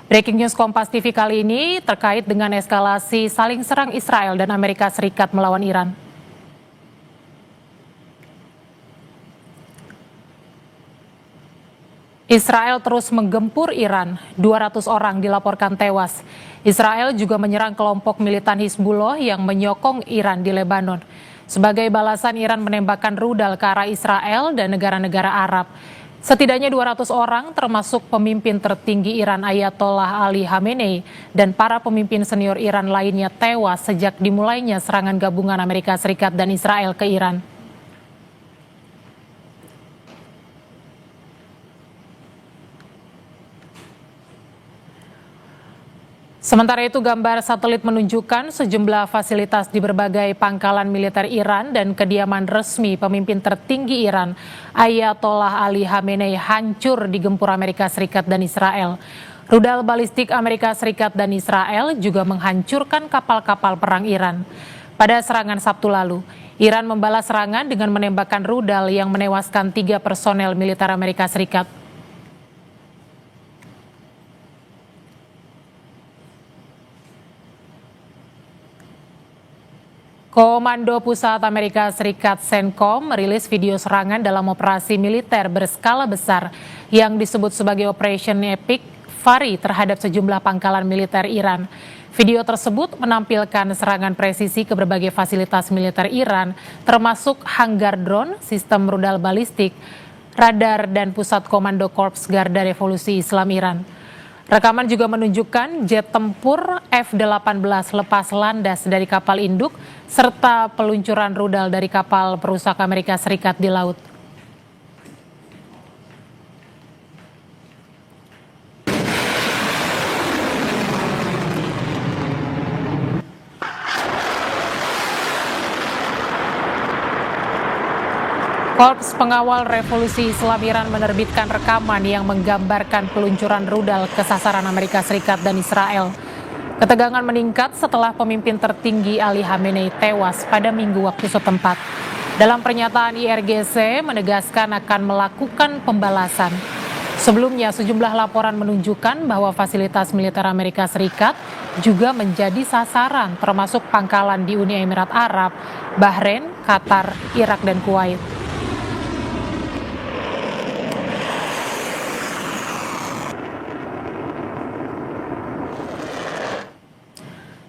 Breaking News Kompas TV kali ini terkait dengan eskalasi saling serang Israel dan Amerika Serikat melawan Iran. Israel terus menggempur Iran, 200 orang dilaporkan tewas. Israel juga menyerang kelompok militan Hizbullah yang menyokong Iran di Lebanon. Sebagai balasan, Iran menembakkan rudal ke arah Israel dan negara-negara Arab. Setidaknya 200 orang termasuk pemimpin tertinggi Iran Ayatollah Ali Khamenei dan para pemimpin senior Iran lainnya tewas sejak dimulainya serangan gabungan Amerika Serikat dan Israel ke Iran. Sementara itu, gambar satelit menunjukkan sejumlah fasilitas di berbagai pangkalan militer Iran dan kediaman resmi pemimpin tertinggi Iran, Ayatollah Ali Khamenei, hancur digempur Amerika Serikat dan Israel. Rudal balistik Amerika Serikat dan Israel juga menghancurkan kapal-kapal perang Iran. Pada serangan Sabtu lalu, Iran membalas serangan dengan menembakkan rudal yang menewaskan 3 personel militer Amerika Serikat. Komando Pusat Amerika Serikat CENTCOM merilis video serangan dalam operasi militer berskala besar yang disebut sebagai Operation Epic Fury terhadap sejumlah pangkalan militer Iran. Video tersebut menampilkan serangan presisi ke berbagai fasilitas militer Iran, termasuk hanggar drone, sistem rudal balistik, radar, dan pusat komando Korps Garda Revolusi Islam Iran. Rekaman juga menunjukkan jet tempur F-18 lepas landas dari kapal induk serta peluncuran rudal dari kapal perusak Amerika Serikat di laut. Korps Pengawal Revolusi Islam Iran menerbitkan rekaman yang menggambarkan peluncuran rudal ke sasaran Amerika Serikat dan Israel. Ketegangan meningkat setelah pemimpin tertinggi Ali Khamenei tewas pada Minggu waktu setempat. Dalam pernyataan IRGC menegaskan akan melakukan pembalasan. Sebelumnya sejumlah laporan menunjukkan bahwa fasilitas militer Amerika Serikat juga menjadi sasaran, termasuk pangkalan di Uni Emirat Arab, Bahrain, Qatar, Irak, dan Kuwait.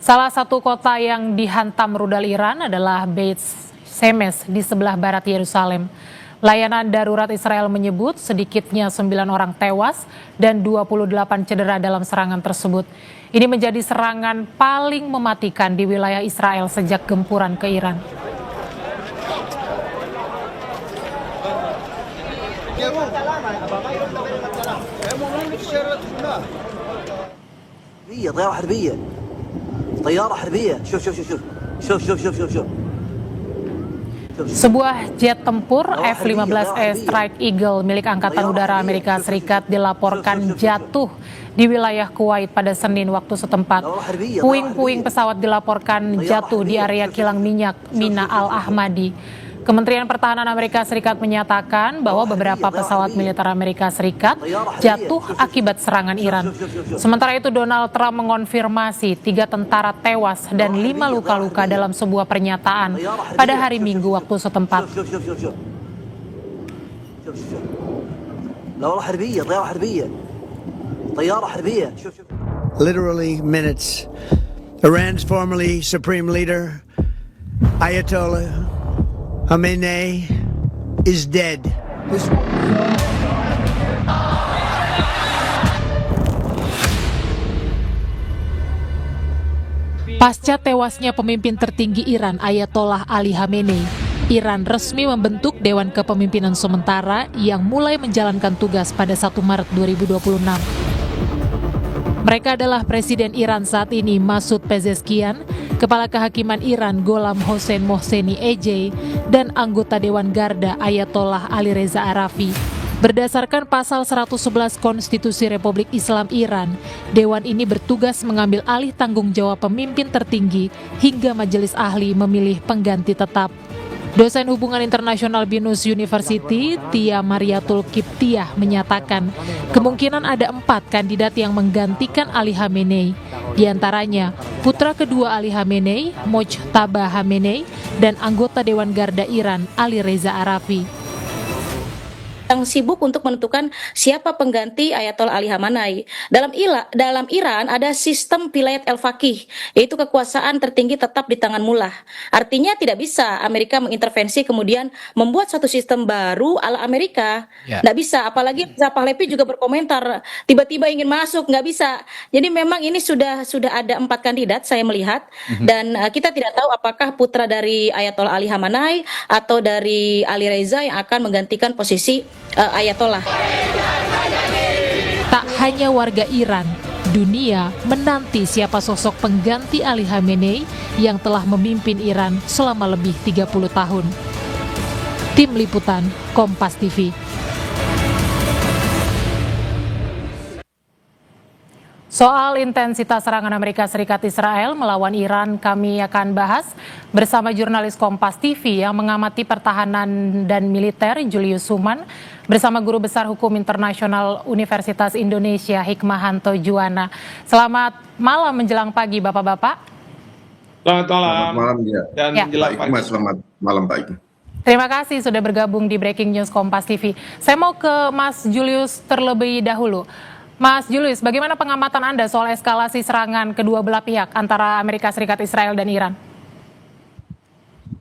Salah satu kota yang dihantam rudal Iran adalah Beit Shemesh di sebelah barat Yerusalem. Layanan darurat Israel menyebut sedikitnya 9 orang tewas dan 28 cedera dalam serangan tersebut. Ini menjadi serangan paling mematikan di wilayah Israel sejak gempuran ke Iran. Sebuah jet tempur F-15E Strike Eagle milik Angkatan Udara Amerika Serikat dilaporkan jatuh di wilayah Kuwait pada Senin waktu setempat. Puing-puing pesawat dilaporkan jatuh di area kilang minyak Mina Al-Ahmadi. Kementerian Pertahanan Amerika Serikat menyatakan bahwa beberapa pesawat militer Amerika Serikat jatuh akibat serangan Iran. Sementara itu, Donald Trump mengonfirmasi 3 tentara tewas dan 5 luka-luka dalam sebuah pernyataan pada hari Minggu waktu setempat. Literally minutes. Iran's formerly supreme leader, Ayatollah Khamenei, is dead. Pasca tewasnya pemimpin tertinggi Iran Ayatollah Ali Khamenei, Iran resmi membentuk Dewan Kepemimpinan Sementara yang mulai menjalankan tugas pada 1 Maret 2026. Mereka adalah Presiden Iran saat ini Masoud Pezeshkian, Kepala Kehakiman Iran Gholam Hossein Mohseni EJ, dan anggota Dewan Garda Ayatollah Ali Reza Arafi. Berdasarkan pasal 111 Konstitusi Republik Islam Iran, Dewan ini bertugas mengambil alih tanggung jawab pemimpin tertinggi hingga Majelis Ahli memilih pengganti tetap. Dosen Hubungan Internasional BINUS University, Tia Mariatul Kiptiah, menyatakan kemungkinan ada 4 kandidat yang menggantikan Ali Khamenei. Di antaranya putra kedua Ali Khamenei, Mojtaba Khamenei, dan anggota Dewan Garda Iran, Ali Reza Arafi. Yang sibuk untuk menentukan siapa pengganti Ayatollah Ali Khamenei. Dalam Iran ada sistem vilayat al-faqih, yaitu kekuasaan tertinggi tetap di tangan mullah. Artinya tidak bisa Amerika mengintervensi kemudian membuat satu sistem baru ala Amerika. Nggak bisa, apalagi Reza Pahlavi juga berkomentar tiba-tiba ingin masuk, nggak bisa. Jadi memang ini sudah ada 4 kandidat saya melihat, dan kita tidak tahu apakah putra dari Ayatollah Ali Khamenei atau dari Ali Reza yang akan menggantikan posisi Ayatollah. Tak hanya warga Iran, dunia menanti siapa sosok pengganti Ali Khamenei yang telah memimpin Iran selama lebih 30 tahun. Tim Liputan, Kompas TV. Soal intensitas serangan Amerika Serikat Israel melawan Iran kami akan bahas bersama jurnalis Kompas TV yang mengamati pertahanan dan militer Julius Suman bersama Guru Besar Hukum Internasional Universitas Indonesia Hikmahanto Juwana. Selamat malam menjelang pagi Bapak-Bapak. Selamat malam. Selamat malam ya. Dan menjelang pagi. Selamat malam Pak Iqbal. Terima kasih sudah bergabung di Breaking News Kompas TV. Saya mau ke Mas Julius terlebih dahulu. Mas Julius, bagaimana pengamatan Anda soal eskalasi serangan kedua belah pihak antara Amerika Serikat, Israel, dan Iran?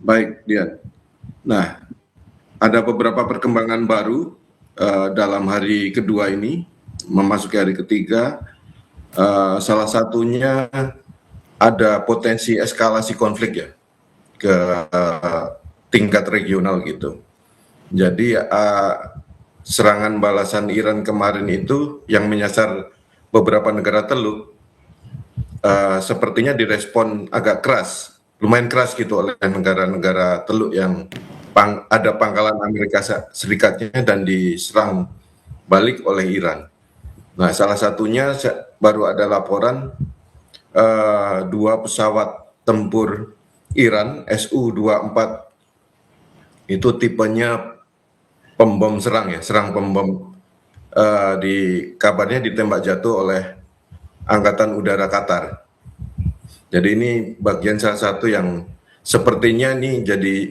Baik, Dian. Nah, ada beberapa perkembangan baru dalam hari kedua ini, memasuki hari ketiga. Salah satunya ada potensi eskalasi konflik ya ke tingkat regional gitu. Jadi serangan balasan Iran kemarin itu yang menyasar beberapa negara Teluk sepertinya direspon agak keras, lumayan keras gitu oleh negara-negara Teluk yang ada pangkalan Amerika Serikatnya dan diserang balik oleh Iran. Nah, salah satunya baru ada laporan 2 pesawat tempur Iran Su-24 itu tipenya pembom serang ya, serang pembom, kabarnya ditembak jatuh oleh Angkatan Udara Qatar. Jadi ini bagian salah satu yang sepertinya ini jadi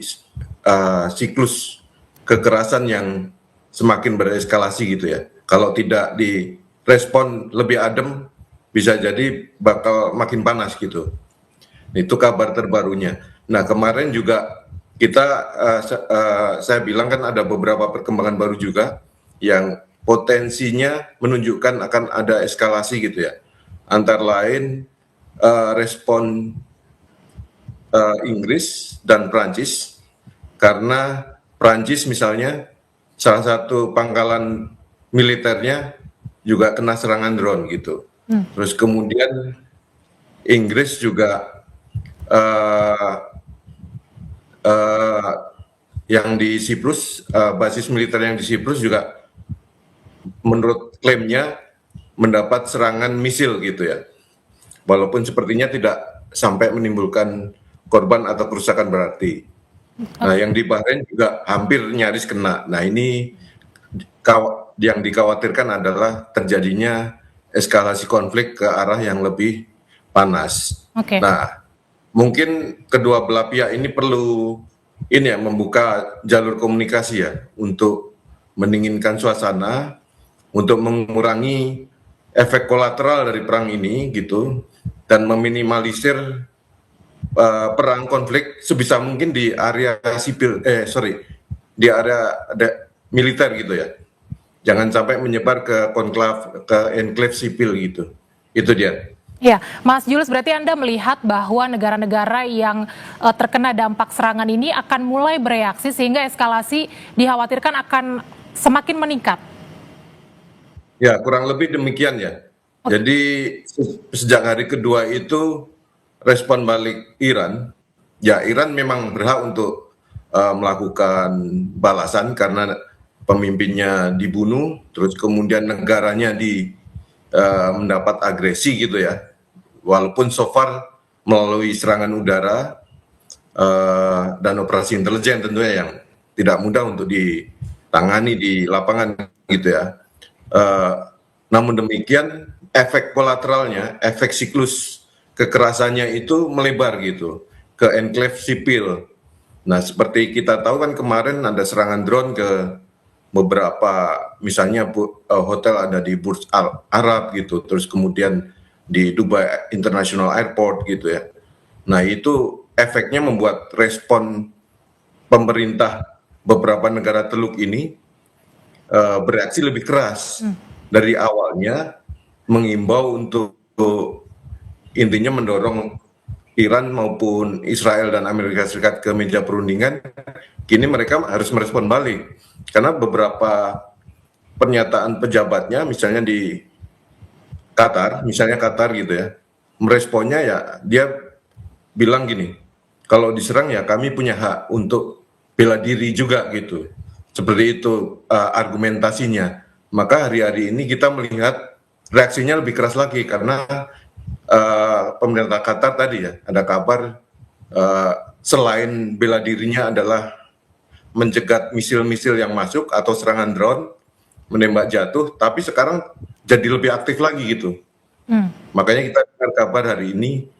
siklus kekerasan yang semakin bereskalasi gitu ya. Kalau tidak direspon lebih adem, bisa jadi bakal makin panas gitu. Itu kabar terbarunya. Nah, kemarin juga kita, saya bilang kan ada beberapa perkembangan baru juga yang potensinya menunjukkan akan ada eskalasi gitu ya. Antara lain respon Inggris dan Prancis, karena Prancis misalnya salah satu pangkalan militernya juga kena serangan drone gitu. Terus kemudian Inggris juga yang di Siprus, basis militer yang di Siprus juga menurut klaimnya mendapat serangan misil gitu ya. Walaupun sepertinya tidak sampai menimbulkan korban atau kerusakan berarti. Nah, yang di Bahrain juga hampir nyaris kena. Nah, ini yang dikhawatirkan adalah terjadinya eskalasi konflik ke arah yang lebih panas. Oke. Nah, mungkin kedua belah pihak ini perlu ini ya, membuka jalur komunikasi ya untuk mendinginkan suasana, untuk mengurangi efek kolateral dari perang ini gitu, dan meminimalisir perang konflik sebisa mungkin di area sipil, di area militer gitu ya. Jangan sampai menyebar ke enklave sipil gitu. Itu dia. Ya, Mas Julius, berarti Anda melihat bahwa negara-negara yang terkena dampak serangan ini akan mulai bereaksi sehingga eskalasi dikhawatirkan akan semakin meningkat. Ya, kurang lebih demikian ya. Jadi sejak hari kedua itu respon balik Iran, ya Iran memang berhak untuk melakukan balasan karena pemimpinnya dibunuh, terus kemudian negaranya mendapat agresi gitu ya. Walaupun so far melalui serangan udara, dan operasi intelijen tentunya yang tidak mudah untuk ditangani di lapangan gitu ya. Namun demikian efek kolateralnya, efek siklus kekerasannya itu melebar gitu ke enklave sipil. Nah, seperti kita tahu kan kemarin ada serangan drone ke beberapa, misalnya hotel ada di Burj Al Arab gitu, terus kemudian di Dubai International Airport gitu ya. Nah, itu efeknya membuat respon pemerintah beberapa negara Teluk ini bereaksi lebih keras. Dari awalnya mengimbau untuk intinya mendorong Iran maupun Israel dan Amerika Serikat ke meja perundingan, kini mereka harus merespon balik. Karena beberapa pernyataan pejabatnya, misalnya di Qatar, gitu ya, meresponnya ya dia bilang gini, kalau diserang ya kami punya hak untuk bela diri juga gitu. Seperti itu argumentasinya. Maka hari-hari ini kita melihat reaksinya lebih keras lagi karena pemerintah Qatar tadi ya, ada kabar selain bela dirinya adalah mencegat misil-misil yang masuk atau serangan drone, menembak jatuh, tapi sekarang jadi lebih aktif lagi gitu. Makanya kita dengar kabar hari ini,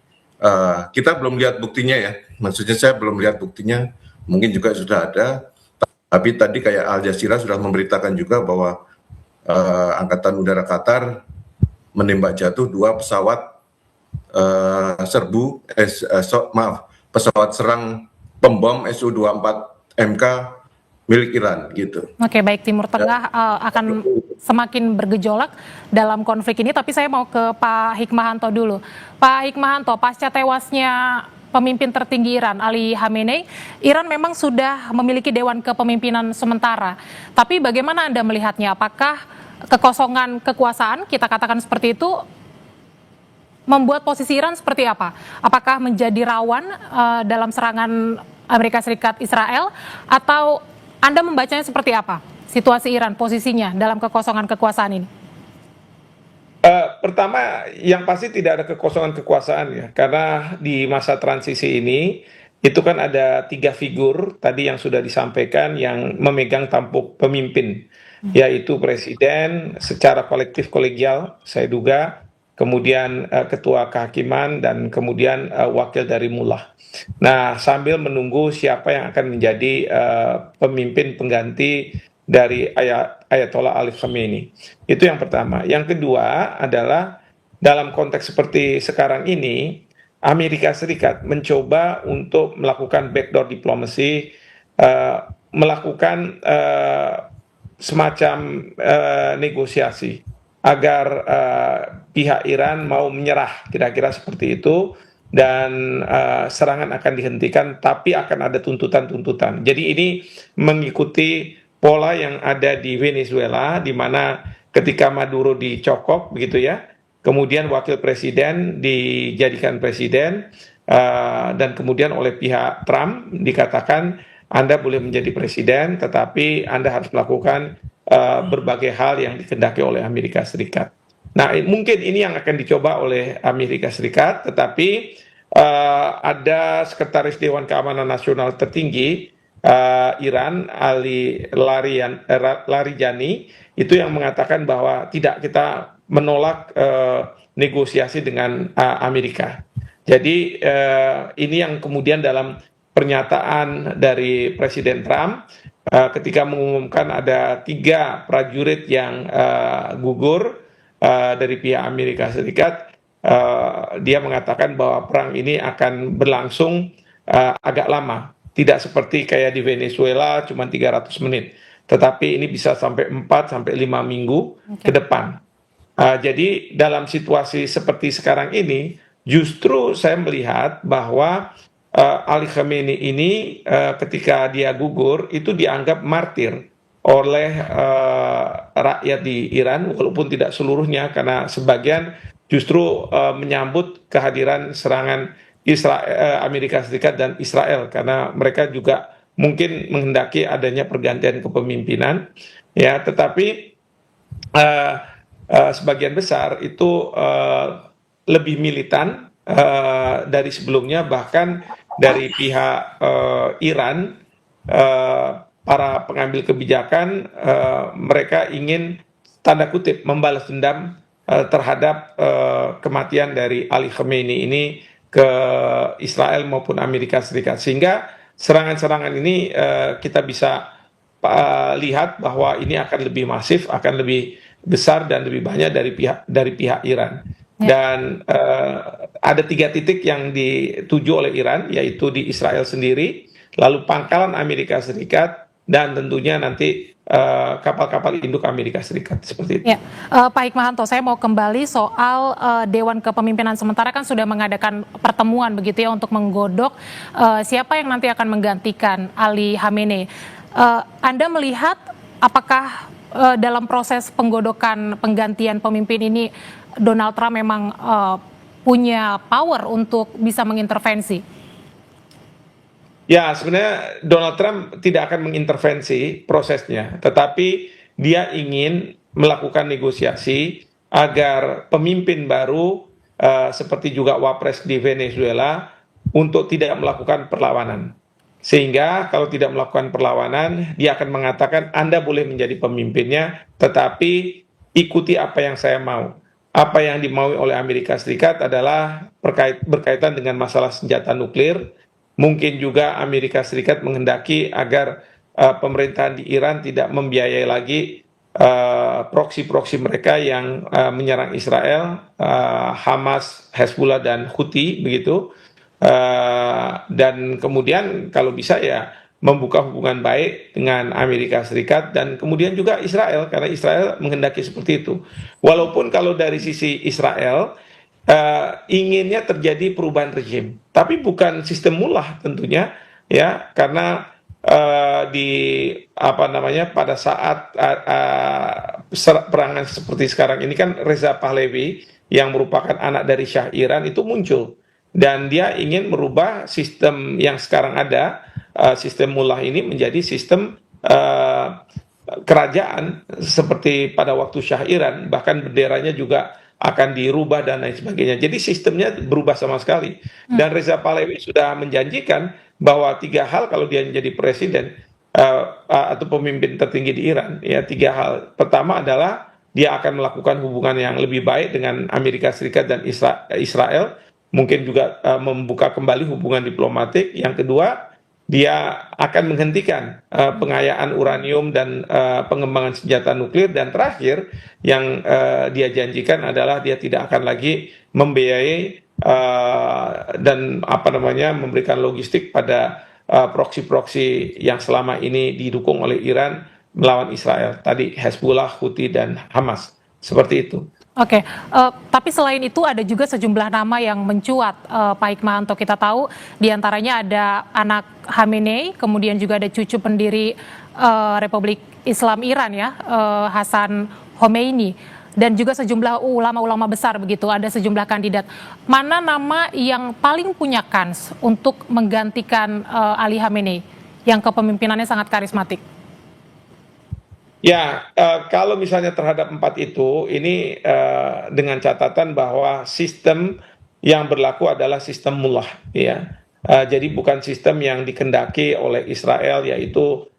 kita belum lihat buktinya ya, maksudnya saya belum lihat buktinya, mungkin juga sudah ada, tapi tadi kayak Al Jazeera sudah memberitakan juga bahwa Angkatan Udara Qatar menembak jatuh 2 pesawat pesawat serang pembom Su-24MK milik Iran gitu. Oke, baik, Timur Tengah akan semakin bergejolak dalam konflik ini, tapi saya mau ke Pak Hikmahanto dulu. Pak Hikmahanto, pasca tewasnya pemimpin tertinggi Iran, Ali Khamenei, Iran memang sudah memiliki Dewan Kepemimpinan sementara. Tapi bagaimana Anda melihatnya? Apakah kekosongan kekuasaan, kita katakan seperti itu, membuat posisi Iran seperti apa? Apakah menjadi rawan dalam serangan Amerika Serikat Israel, atau Anda membacanya seperti apa? Situasi Iran, posisinya dalam kekosongan kekuasaan ini? Pertama, yang pasti tidak ada kekosongan kekuasaan ya, karena di masa transisi ini itu kan ada 3 figur tadi yang sudah disampaikan yang memegang tampuk pemimpin, yaitu presiden secara kolektif kolegial, saya duga, kemudian ketua kehakiman, dan kemudian wakil dari mullah. Nah, sambil menunggu siapa yang akan menjadi pemimpin pengganti dari Ayatollah Ali Khamenei. Itu yang pertama. Yang kedua adalah dalam konteks seperti sekarang ini, Amerika Serikat mencoba untuk melakukan backdoor diplomacy, melakukan semacam negosiasi agar pihak Iran mau menyerah, kira-kira seperti itu, dan serangan akan dihentikan, tapi akan ada tuntutan-tuntutan. Jadi ini mengikuti pola yang ada di Venezuela, di mana ketika Maduro dicokok begitu ya, kemudian wakil presiden dijadikan presiden, dan kemudian oleh pihak Trump dikatakan Anda boleh menjadi presiden, tetapi Anda harus melakukan berbagai hal yang dikehendaki oleh Amerika Serikat. Nah, mungkin ini yang akan dicoba oleh Amerika Serikat, tetapi ada Sekretaris Dewan Keamanan Nasional tertinggi Iran, Ali Larijani, itu yang mengatakan bahwa tidak, kita menolak negosiasi dengan Amerika. Jadi ini yang kemudian dalam pernyataan dari Presiden Trump ketika mengumumkan ada 3 prajurit yang gugur dari pihak Amerika Serikat, dia mengatakan bahwa perang ini akan berlangsung agak lama, tidak seperti kayak di Venezuela cuma 300 menit, tetapi ini bisa sampai 4-5 minggu ke depan. Jadi dalam situasi seperti sekarang ini, justru saya melihat bahwa Ali Khamenei ini ketika dia gugur itu dianggap martir oleh rakyat di Iran, walaupun tidak seluruhnya, karena sebagian justru menyambut kehadiran serangan Amerika Serikat dan Israel, karena mereka juga mungkin menghendaki adanya pergantian kepemimpinan, ya. Tetapi sebagian besar itu lebih militan dari sebelumnya, bahkan dari pihak Iran, para pengambil kebijakan, mereka ingin tanda kutip membalas dendam terhadap kematian dari Ali Khamenei ini ke Israel maupun Amerika Serikat, sehingga serangan-serangan ini kita bisa lihat bahwa ini akan lebih masif, akan lebih besar dan lebih banyak dari pihak Iran. Dan ada 3 titik yang dituju oleh Iran, yaitu di Israel sendiri, lalu pangkalan Amerika Serikat, dan tentunya nanti kapal-kapal induk Amerika Serikat, seperti itu. Ya, Pak Hikmahanto, saya mau kembali soal Dewan Kepemimpinan Sementara kan sudah mengadakan pertemuan begitu ya untuk menggodok siapa yang nanti akan menggantikan Ali Khamenei. Anda melihat apakah dalam proses penggodokan penggantian pemimpin ini Donald Trump memang punya power untuk bisa mengintervensi? Ya, sebenarnya Donald Trump tidak akan mengintervensi prosesnya, tetapi dia ingin melakukan negosiasi agar pemimpin baru seperti juga Wapres di Venezuela untuk tidak melakukan perlawanan. Sehingga kalau tidak melakukan perlawanan, dia akan mengatakan Anda boleh menjadi pemimpinnya, tetapi ikuti apa yang saya mau. Apa yang dimaui oleh Amerika Serikat adalah berkaitan dengan masalah senjata nuklir. Mungkin juga Amerika Serikat menghendaki agar pemerintahan di Iran tidak membiayai lagi proksi-proksi mereka yang menyerang Israel, Hamas, Hezbollah, dan Houthi, begitu. Dan kemudian kalau bisa ya membuka hubungan baik dengan Amerika Serikat dan kemudian juga Israel, karena Israel menghendaki seperti itu. Walaupun kalau dari sisi Israel inginnya terjadi perubahan rezim, tapi bukan sistem mullah tentunya, ya, karena pada saat perangan seperti sekarang ini kan Reza Pahlavi yang merupakan anak dari Syah Iran itu muncul, dan dia ingin merubah sistem yang sekarang ada, sistem mullah ini menjadi sistem kerajaan seperti pada waktu Syah Iran, bahkan benderanya juga akan dirubah dan lain sebagainya. Jadi sistemnya berubah sama sekali. Dan Reza Pahlavi sudah menjanjikan bahwa 3 hal kalau dia menjadi presiden atau pemimpin tertinggi di Iran, ya 3 hal. Pertama adalah dia akan melakukan hubungan yang lebih baik dengan Amerika Serikat dan Israel, mungkin juga membuka kembali hubungan diplomatik. Yang kedua, dia akan menghentikan pengayaan uranium dan pengembangan senjata nuklir. Dan terakhir yang dia janjikan adalah dia tidak akan lagi membiayai dan memberikan logistik pada proksi-proksi yang selama ini didukung oleh Iran melawan Israel, tadi Hezbollah, Houthi, dan Hamas, seperti itu. Oke, tapi selain itu ada juga sejumlah nama yang mencuat, Pak Hikmahanto. Kita tahu diantaranya ada anak Khamenei, kemudian juga ada cucu pendiri Republik Islam Iran ya, Hasan Khomeini, dan juga sejumlah ulama-ulama besar begitu. Ada sejumlah kandidat. Mana nama yang paling punya kans untuk menggantikan Ali Khamenei yang kepemimpinannya sangat karismatik? Ya, kalau misalnya terhadap 4 itu, ini dengan catatan bahwa sistem yang berlaku adalah sistem mullah, ya. Jadi bukan sistem yang dikendaki oleh Israel, yaitu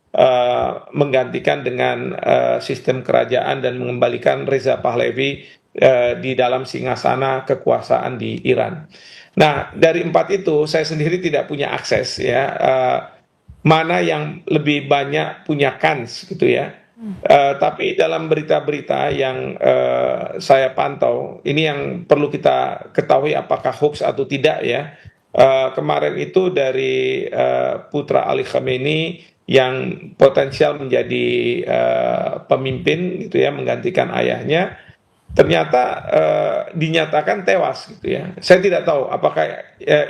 menggantikan dengan sistem kerajaan dan mengembalikan Reza Pahlavi di dalam singgasana kekuasaan di Iran. Nah, dari 4 itu saya sendiri tidak punya akses, ya, mana yang lebih banyak punya kans, gitu ya. Tapi dalam berita-berita yang saya pantau, ini yang perlu kita ketahui apakah hoax atau tidak, ya. Kemarin itu dari putra Ali Khamenei yang potensial menjadi pemimpin, gitu ya, menggantikan ayahnya, ternyata dinyatakan tewas, gitu ya. Saya tidak tahu apakah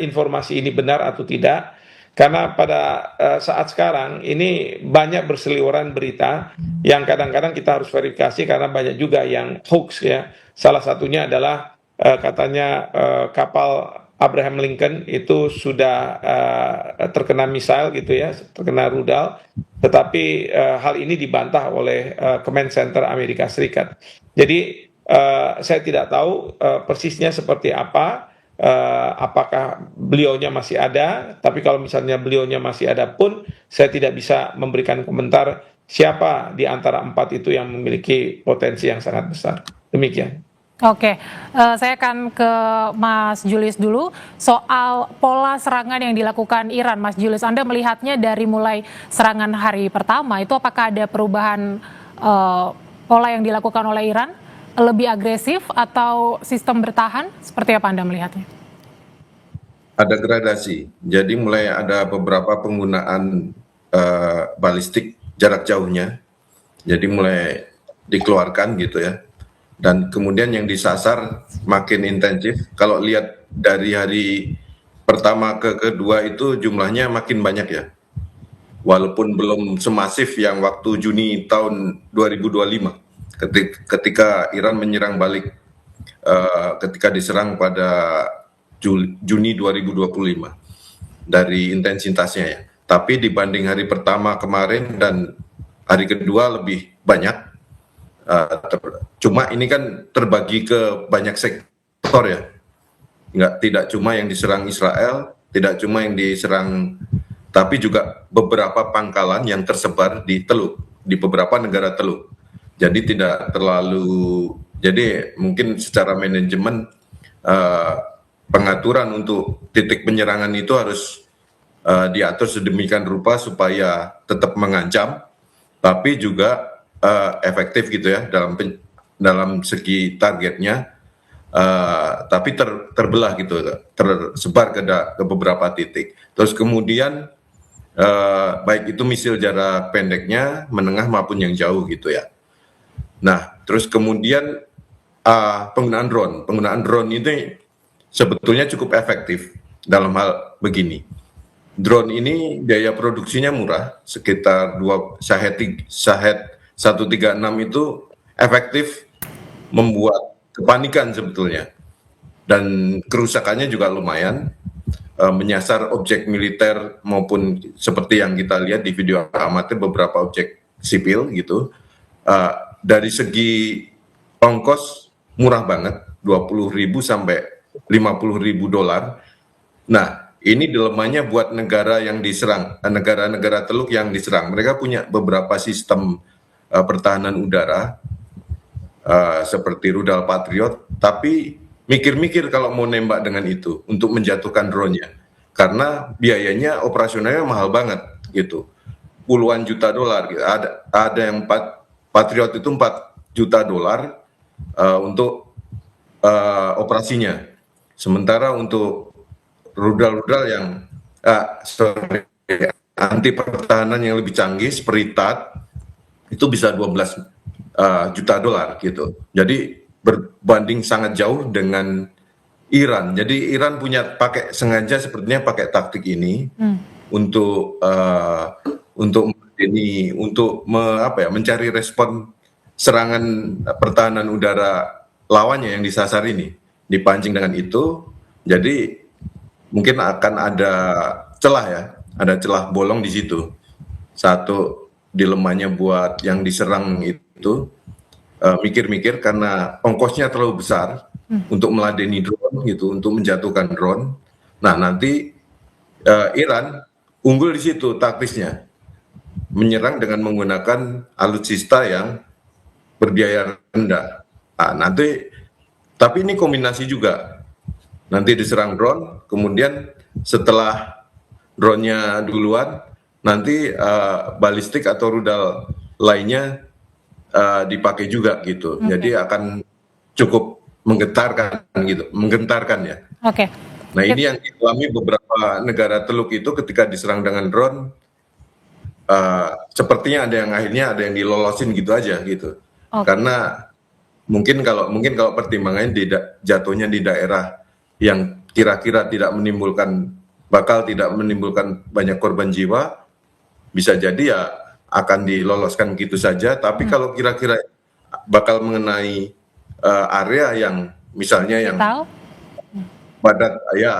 informasi ini benar atau tidak. Karena pada saat sekarang ini banyak berseliweran berita yang kadang-kadang kita harus verifikasi karena banyak juga yang hoax, ya. Salah satunya adalah katanya kapal Abraham Lincoln itu sudah terkena misil, gitu ya, terkena rudal. Tetapi hal ini dibantah oleh Command Center Amerika Serikat. Jadi saya tidak tahu persisnya seperti apa. apakah beliaunya masih ada, tapi kalau misalnya beliaunya masih ada pun, saya tidak bisa memberikan komentar siapa di antara 4 itu yang memiliki potensi yang sangat besar. Demikian. Oke, saya akan ke Mas Julius dulu soal pola serangan yang dilakukan Iran. Mas Julius, Anda melihatnya dari mulai serangan hari pertama itu apakah ada perubahan pola yang dilakukan oleh Iran? Lebih agresif atau sistem bertahan? Seperti apa Anda melihatnya? Ada gradasi. Jadi mulai ada beberapa penggunaan balistik jarak jauhnya. Jadi mulai dikeluarkan gitu ya. Dan kemudian yang disasar makin intensif. Kalau lihat dari hari pertama ke kedua itu jumlahnya makin banyak ya. Walaupun belum semasif yang waktu Juni tahun 2025 ketika Iran menyerang balik ketika diserang pada Juni 2025 dari intensitasnya ya. Tapi dibanding hari pertama kemarin dan hari kedua lebih banyak. Cuma ini kan terbagi ke banyak sektor ya. Tidak cuma yang diserang Israel, tidak cuma yang diserang, tapi juga beberapa pangkalan yang tersebar di Teluk, di beberapa negara Teluk. Jadi tidak terlalu, jadi mungkin secara manajemen pengaturan untuk titik penyerangan itu harus diatur sedemikian rupa supaya tetap mengancam, tapi juga efektif gitu ya dalam segi targetnya, tapi terbelah gitu, tersebar ke beberapa titik. Terus kemudian baik itu misil jarak pendeknya, menengah maupun yang jauh gitu ya. Nah, terus kemudian penggunaan drone ini sebetulnya cukup efektif dalam hal begini. Drone ini biaya produksinya murah, sekitar Shahed 136 itu efektif membuat kepanikan sebetulnya. Dan kerusakannya juga lumayan, menyasar objek militer maupun seperti yang kita lihat di video amatir beberapa objek sipil gitu. Dari segi ongkos murah banget, 20.000 sampai 50.000 dolar. Nah, ini dilemahnya buat negara yang diserang, negara-negara Teluk yang diserang. Mereka punya beberapa sistem pertahanan udara seperti rudal Patriot, tapi mikir-mikir kalau mau nembak dengan itu untuk menjatuhkan drone-nya, karena biayanya operasionalnya mahal banget gitu, puluhan juta dolar. Gitu. Ada yang Patriot itu 4 juta dolar untuk operasinya. Sementara untuk rudal-rudal yang anti pertahanan yang lebih canggih seperti THAAD itu bisa 12 juta dolar gitu. Jadi berbanding sangat jauh dengan Iran. Jadi Iran sengaja sepertinya pakai taktik ini untuk mencari respon serangan pertahanan udara lawannya yang disasar ini, dipancing dengan itu. Jadi mungkin akan ada celah bolong di situ. Satu dilemanya buat yang diserang itu mikir-mikir karena ongkosnya terlalu besar untuk meladeni drone gitu, untuk menjatuhkan drone. Nah, nanti Iran unggul di situ taktisnya, menyerang dengan menggunakan alutsista yang berbiaya rendah. Nah, tapi ini kombinasi juga. Nanti diserang drone, kemudian setelah drone-nya duluan, nanti balistik atau rudal lainnya dipakai juga gitu. Jadi akan cukup menggentarkan ya. Oke. Nah, ini yang dialami beberapa negara Teluk itu ketika diserang dengan drone. Sepertinya ada yang dilolosin gitu aja gitu. Karena mungkin kalau pertimbangannya jatuhnya di daerah yang kira-kira bakal tidak menimbulkan banyak korban jiwa, bisa jadi ya akan diloloskan gitu saja. Tapi kalau kira-kira bakal mengenai area yang misalnya yang padat ya,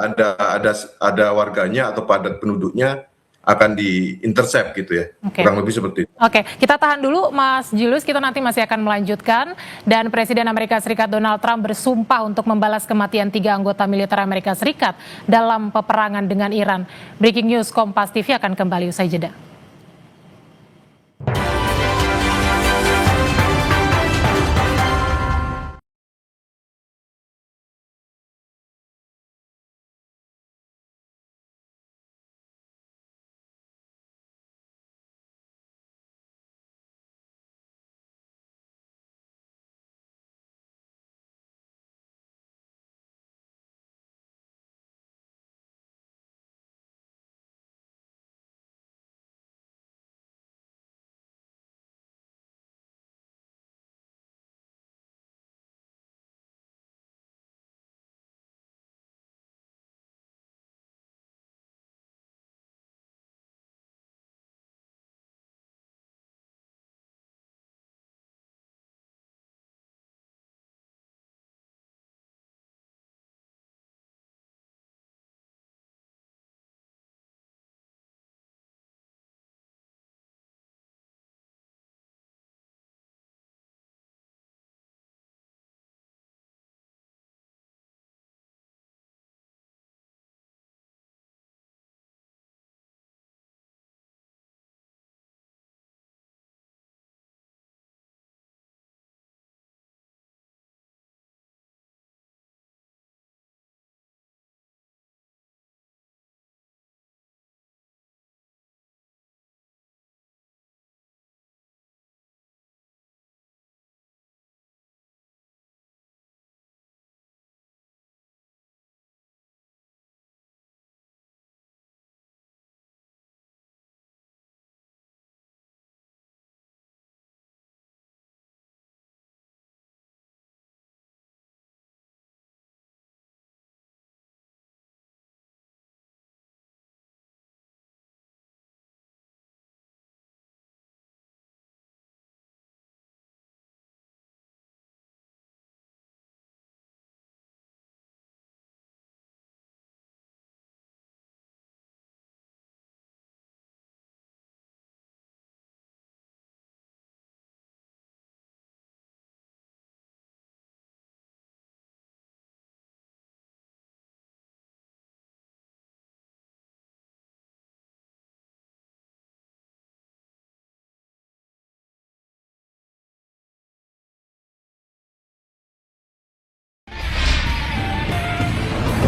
ada warganya atau padat penduduknya, akan di-intercept gitu ya. Oke. Kurang lebih seperti itu. Oke, kita tahan dulu Mas Julius, kita nanti masih akan melanjutkan. Dan Presiden Amerika Serikat Donald Trump bersumpah untuk membalas kematian 3 anggota militer Amerika Serikat dalam peperangan dengan Iran. Breaking News Kompas TV akan kembali usai jeda.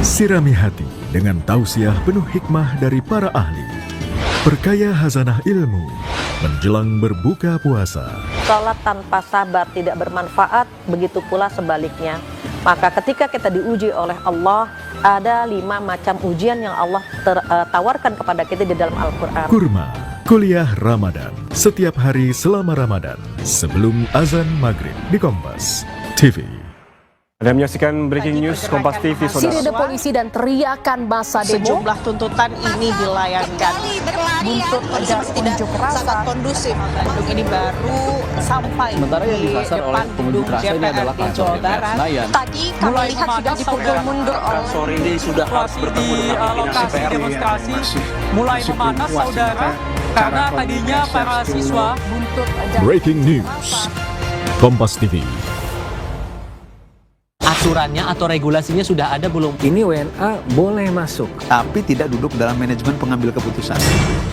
Sirami hati dengan tausiah penuh hikmah dari para ahli. Perkaya hazanah ilmu menjelang berbuka puasa. Salat tanpa sabar tidak bermanfaat, begitu pula sebaliknya. Maka ketika kita diuji oleh Allah, ada 5 macam ujian yang Allah tawarkan kepada kita di dalam Al-Quran. Kurma, kuliah Ramadan, setiap hari selama Ramadan, sebelum azan maghrib di Kompas TV. Anda menyaksikan Breaking News Kompas TV, saudara. Sirine polisi dan teriakan masa demo. Sejumlah tuntutan ini dilayangkan. Buntut unjuk rasa sangat kondusif. Gedung ini baru sampai di depan gedung DPRD Jawa Barat. tadi kami lihat sudah dipukul mundur oleh sore ini sudah harus bertemu dengan lokasi demonstrasi mulai memanas, saudara, karena tadinya para siswa. Breaking News Kompas TV. Aturannya atau regulasinya sudah ada belum? Ini WNA boleh masuk, tapi tidak duduk dalam manajemen pengambil keputusan.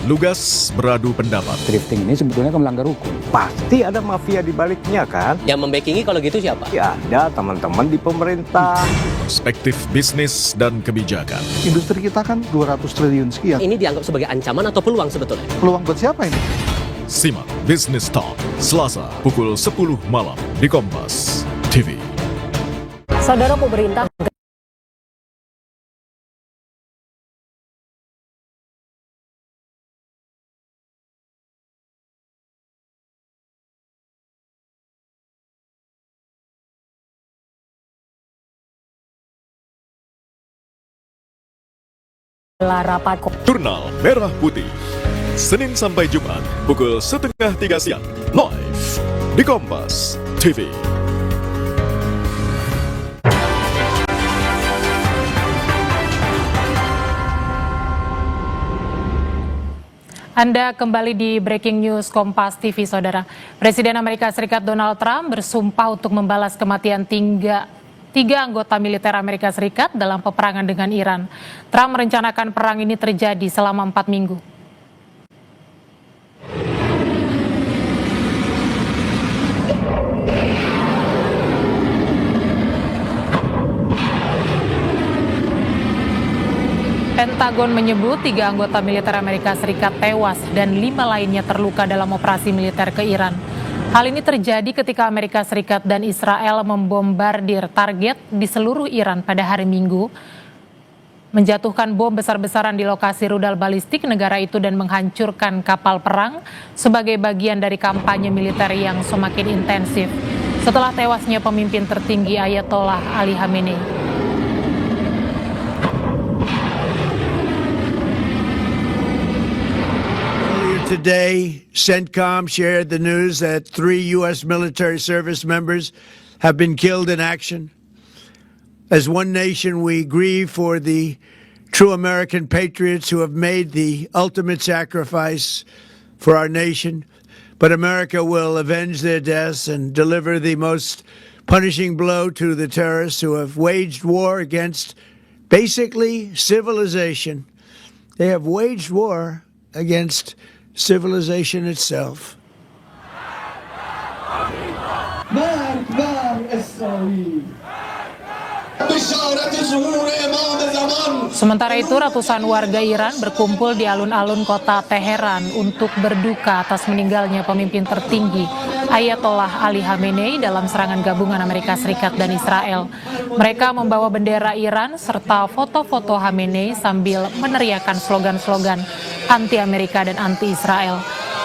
Lugas beradu pendapat. Drifting ini sebetulnya kan melanggar hukum. Pasti ada mafia di baliknya kan? Yang membackingi kalau gitu siapa? Ya ada teman-teman di pemerintah. Perspektif bisnis dan kebijakan. Industri kita kan 200 triliun sekian. Ini dianggap sebagai ancaman atau peluang sebetulnya? Peluang buat siapa ini? Simak Business Talk Selasa pukul 10 malam di Kompas TV. saudara pemerintah rapat Jurnal Merah Putih Senin sampai Jumat pukul 2:30 siang live di Kompas TV. Anda kembali di Breaking News Kompas TV, Saudara. Presiden Amerika Serikat Donald Trump bersumpah untuk membalas kematian tiga anggota militer Amerika Serikat dalam peperangan dengan Iran. Trump merencanakan perang ini terjadi selama 4 minggu. Pentagon menyebut 3 anggota militer Amerika Serikat tewas dan 5 lainnya terluka dalam operasi militer ke Iran. Hal ini terjadi ketika Amerika Serikat dan Israel membombardir target di seluruh Iran pada hari Minggu, menjatuhkan bom besar-besaran di lokasi rudal balistik negara itu dan menghancurkan kapal perang sebagai bagian dari kampanye militer yang semakin intensif setelah tewasnya pemimpin tertinggi Ayatollah Ali Khamenei. Today, CENTCOM shared the news that 3 U.S. military service members have been killed in action. As one nation, we grieve for the true American patriots who have made the ultimate sacrifice for our nation. But America will avenge their deaths and deliver the most punishing blow to the terrorists who have waged war against basically civilization. They have waged war against civilization itself. Sementara itu, ratusan warga Iran berkumpul di alun-alun kota Teheran untuk berduka atas meninggalnya pemimpin tertinggi Ayatollah Ali Khamenei dalam serangan gabungan Amerika Serikat dan Israel. Mereka membawa bendera Iran serta foto-foto Khamenei sambil meneriakkan slogan-slogan anti-Amerika dan anti-Israel.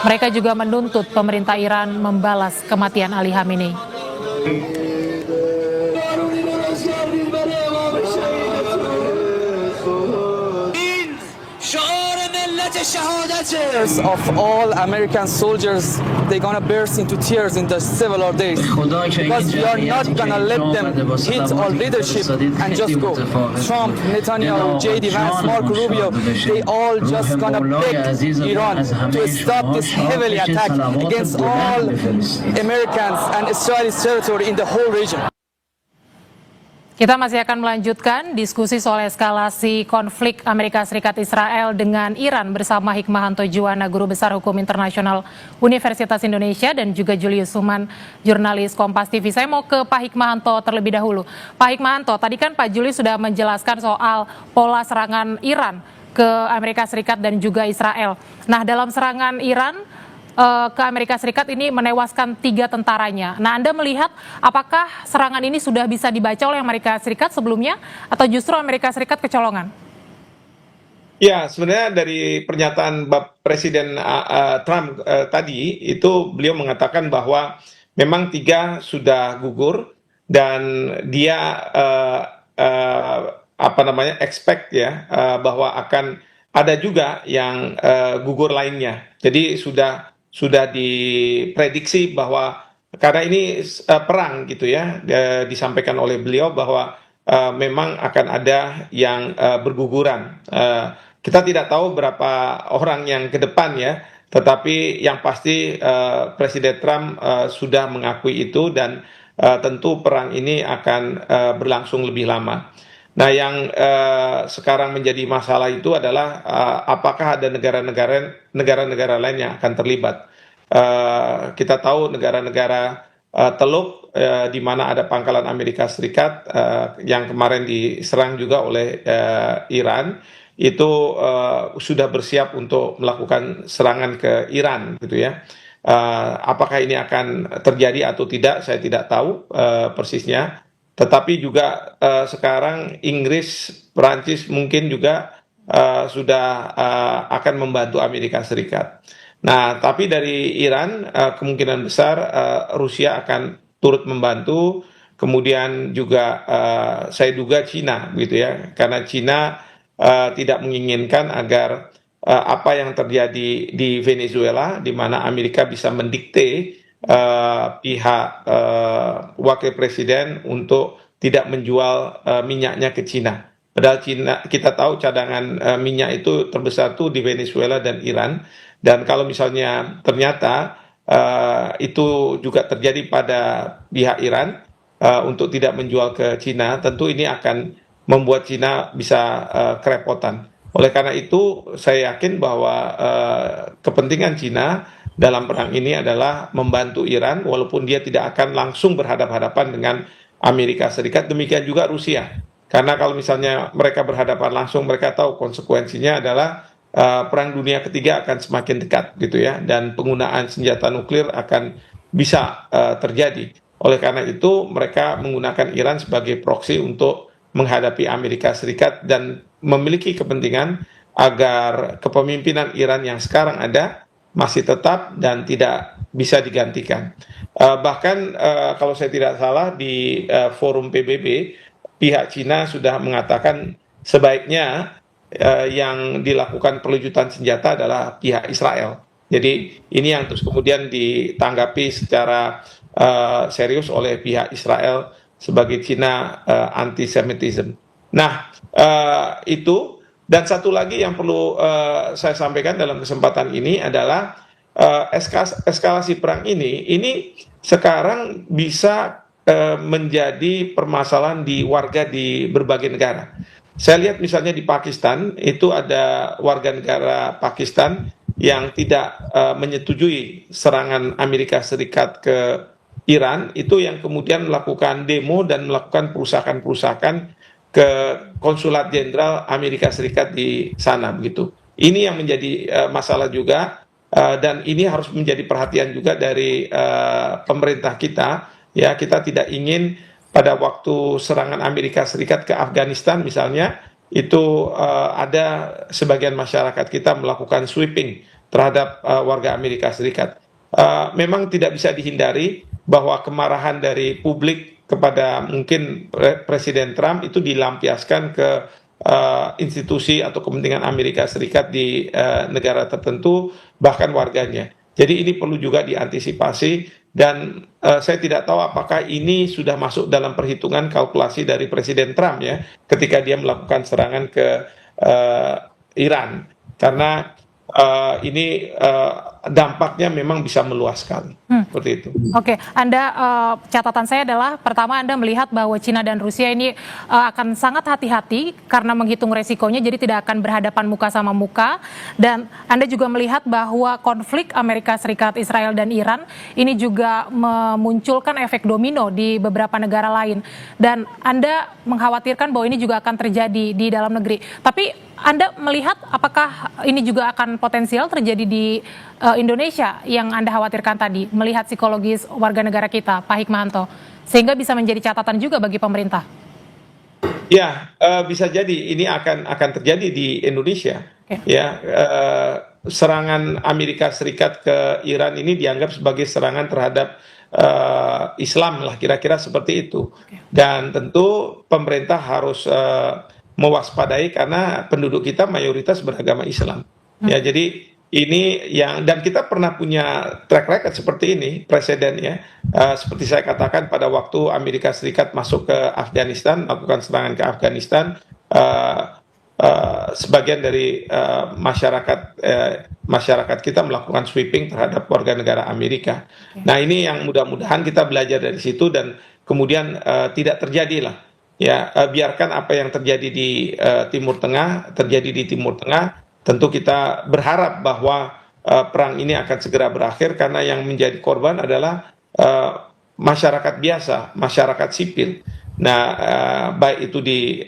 Mereka juga menuntut pemerintah Iran membalas kematian Ali Khamenei. Of all American soldiers, they're gonna burst into tears in the several days because we are not gonna let them hit our leadership and just go. Trump, Netanyahu, J.D. Vance, Marco Rubio, they all just gonna beg Iran to stop this heavily attack against all Americans and Israel's territory in the whole region. Kita masih akan melanjutkan diskusi soal eskalasi konflik Amerika Serikat Israel dengan Iran bersama Hikmahanto Juwana, Guru Besar Hukum Internasional Universitas Indonesia, dan juga Julius Suman, jurnalis Kompas TV. Saya mau ke Pak Hikmahanto terlebih dahulu. Pak Hikmahanto, tadi kan Pak Julius sudah menjelaskan soal pola serangan Iran ke Amerika Serikat dan juga Israel. Nah, dalam serangan Iran ke Amerika Serikat ini menewaskan 3 tentaranya. Nah, Anda melihat apakah serangan ini sudah bisa dibaca oleh Amerika Serikat sebelumnya atau justru Amerika Serikat kecolongan? Ya, sebenarnya dari pernyataan Presiden Trump tadi itu beliau mengatakan bahwa memang 3 sudah gugur dan dia expect ya bahwa akan ada juga yang gugur lainnya. Jadi sudah diprediksi bahwa karena ini perang gitu ya, disampaikan oleh beliau bahwa memang akan ada yang berguguran. Kita tidak tahu berapa orang yang ke depan ya, tetapi yang pasti Presiden Trump sudah mengakui itu dan tentu perang ini akan berlangsung lebih lama. Nah, yang sekarang menjadi masalah itu adalah apakah ada negara-negara lain yang akan terlibat. Kita tahu negara-negara Teluk di mana ada pangkalan Amerika Serikat yang kemarin diserang juga oleh Iran, itu sudah bersiap untuk melakukan serangan ke Iran gitu ya. Apakah ini akan terjadi atau tidak, saya tidak tahu persisnya. Tetapi juga sekarang Inggris, Perancis mungkin juga sudah akan membantu Amerika Serikat. Nah, tapi dari Iran kemungkinan besar Rusia akan turut membantu. Kemudian juga saya duga Cina, gitu ya, karena Cina tidak menginginkan agar apa yang terjadi di Venezuela, di mana Amerika bisa mendikte pihak wakil presiden untuk tidak menjual minyaknya ke Cina. Padahal kita tahu cadangan minyak itu terbesar tuh di Venezuela dan Iran. Dan kalau misalnya ternyata itu juga terjadi pada pihak Iran untuk tidak menjual ke Cina, tentu ini akan membuat Cina bisa kerepotan. Oleh karena itu, saya yakin bahwa kepentingan Cina dalam perang ini adalah membantu Iran, walaupun dia tidak akan langsung berhadapan-hadapan dengan Amerika Serikat. Demikian juga Rusia. Karena kalau misalnya mereka berhadapan langsung, mereka tahu konsekuensinya adalah perang dunia ketiga akan semakin dekat gitu ya, dan penggunaan senjata nuklir akan bisa terjadi. Oleh karena itu, mereka menggunakan Iran sebagai proksi untuk menghadapi Amerika Serikat dan memiliki kepentingan agar kepemimpinan Iran yang sekarang ada masih tetap dan tidak bisa digantikan. Bahkan kalau saya tidak salah di forum PBB, pihak Cina sudah mengatakan sebaiknya yang dilakukan pelucutan senjata adalah pihak Israel. Jadi ini yang terus kemudian ditanggapi secara serius oleh pihak Israel sebagai Cina anti-Semitism. Nah, itu. Dan satu lagi yang perlu saya sampaikan dalam kesempatan ini adalah eskalasi perang ini sekarang bisa menjadi permasalahan di warga di berbagai negara. Saya lihat misalnya di Pakistan, itu ada warga negara Pakistan yang tidak menyetujui serangan Amerika Serikat ke Iran, itu yang kemudian melakukan demo dan melakukan perusakan-perusakan ke konsulat jenderal Amerika Serikat di sana begitu. Ini yang menjadi masalah juga, dan ini harus menjadi perhatian juga dari pemerintah kita. Ya, kita tidak ingin pada waktu serangan Amerika Serikat ke Afghanistan misalnya, itu ada sebagian masyarakat kita melakukan sweeping terhadap warga Amerika Serikat. Memang tidak bisa dihindari bahwa kemarahan dari publik kepada mungkin Presiden Trump itu dilampiaskan ke institusi atau kepentingan Amerika Serikat di negara tertentu, bahkan warganya. Jadi ini perlu juga diantisipasi, dan saya tidak tahu apakah ini sudah masuk dalam perhitungan kalkulasi dari Presiden Trump ya, ketika dia melakukan serangan ke Iran, karena ini dampaknya memang bisa meluas sekali. Seperti itu. Oke, catatan saya adalah pertama Anda melihat bahwa Cina dan Rusia ini akan sangat hati-hati karena menghitung resikonya, jadi tidak akan berhadapan muka sama muka. Dan Anda juga melihat bahwa konflik Amerika Serikat, Israel dan Iran ini juga memunculkan efek domino di beberapa negara lain. Dan Anda mengkhawatirkan bahwa ini juga akan terjadi di dalam negeri. Tapi Anda melihat apakah ini juga akan potensial terjadi di Indonesia yang Anda khawatirkan tadi, melihat psikologis warga negara kita, Pak Hikmahanto, sehingga bisa menjadi catatan juga bagi pemerintah? Ya, bisa jadi ini akan terjadi di Indonesia. Okay. Ya, serangan Amerika Serikat ke Iran ini dianggap sebagai serangan terhadap Islam lah, kira-kira seperti itu. Okay. Dan tentu pemerintah harus mewaspadai karena penduduk kita mayoritas beragama Islam. Ya, jadi ini dan kita pernah punya track record seperti ini, presiden ya. Seperti saya katakan pada waktu Amerika Serikat masuk ke Afghanistan, melakukan serangan ke Afghanistan, sebagian dari masyarakat kita melakukan sweeping terhadap warga negara Amerika. Nah, ini yang mudah-mudahan kita belajar dari situ dan kemudian tidak terjadi lah. Ya, biarkan apa yang terjadi di Timur Tengah terjadi di Timur Tengah. Tentu kita berharap bahwa perang ini akan segera berakhir, karena yang menjadi korban adalah masyarakat biasa, masyarakat sipil. Nah, baik itu di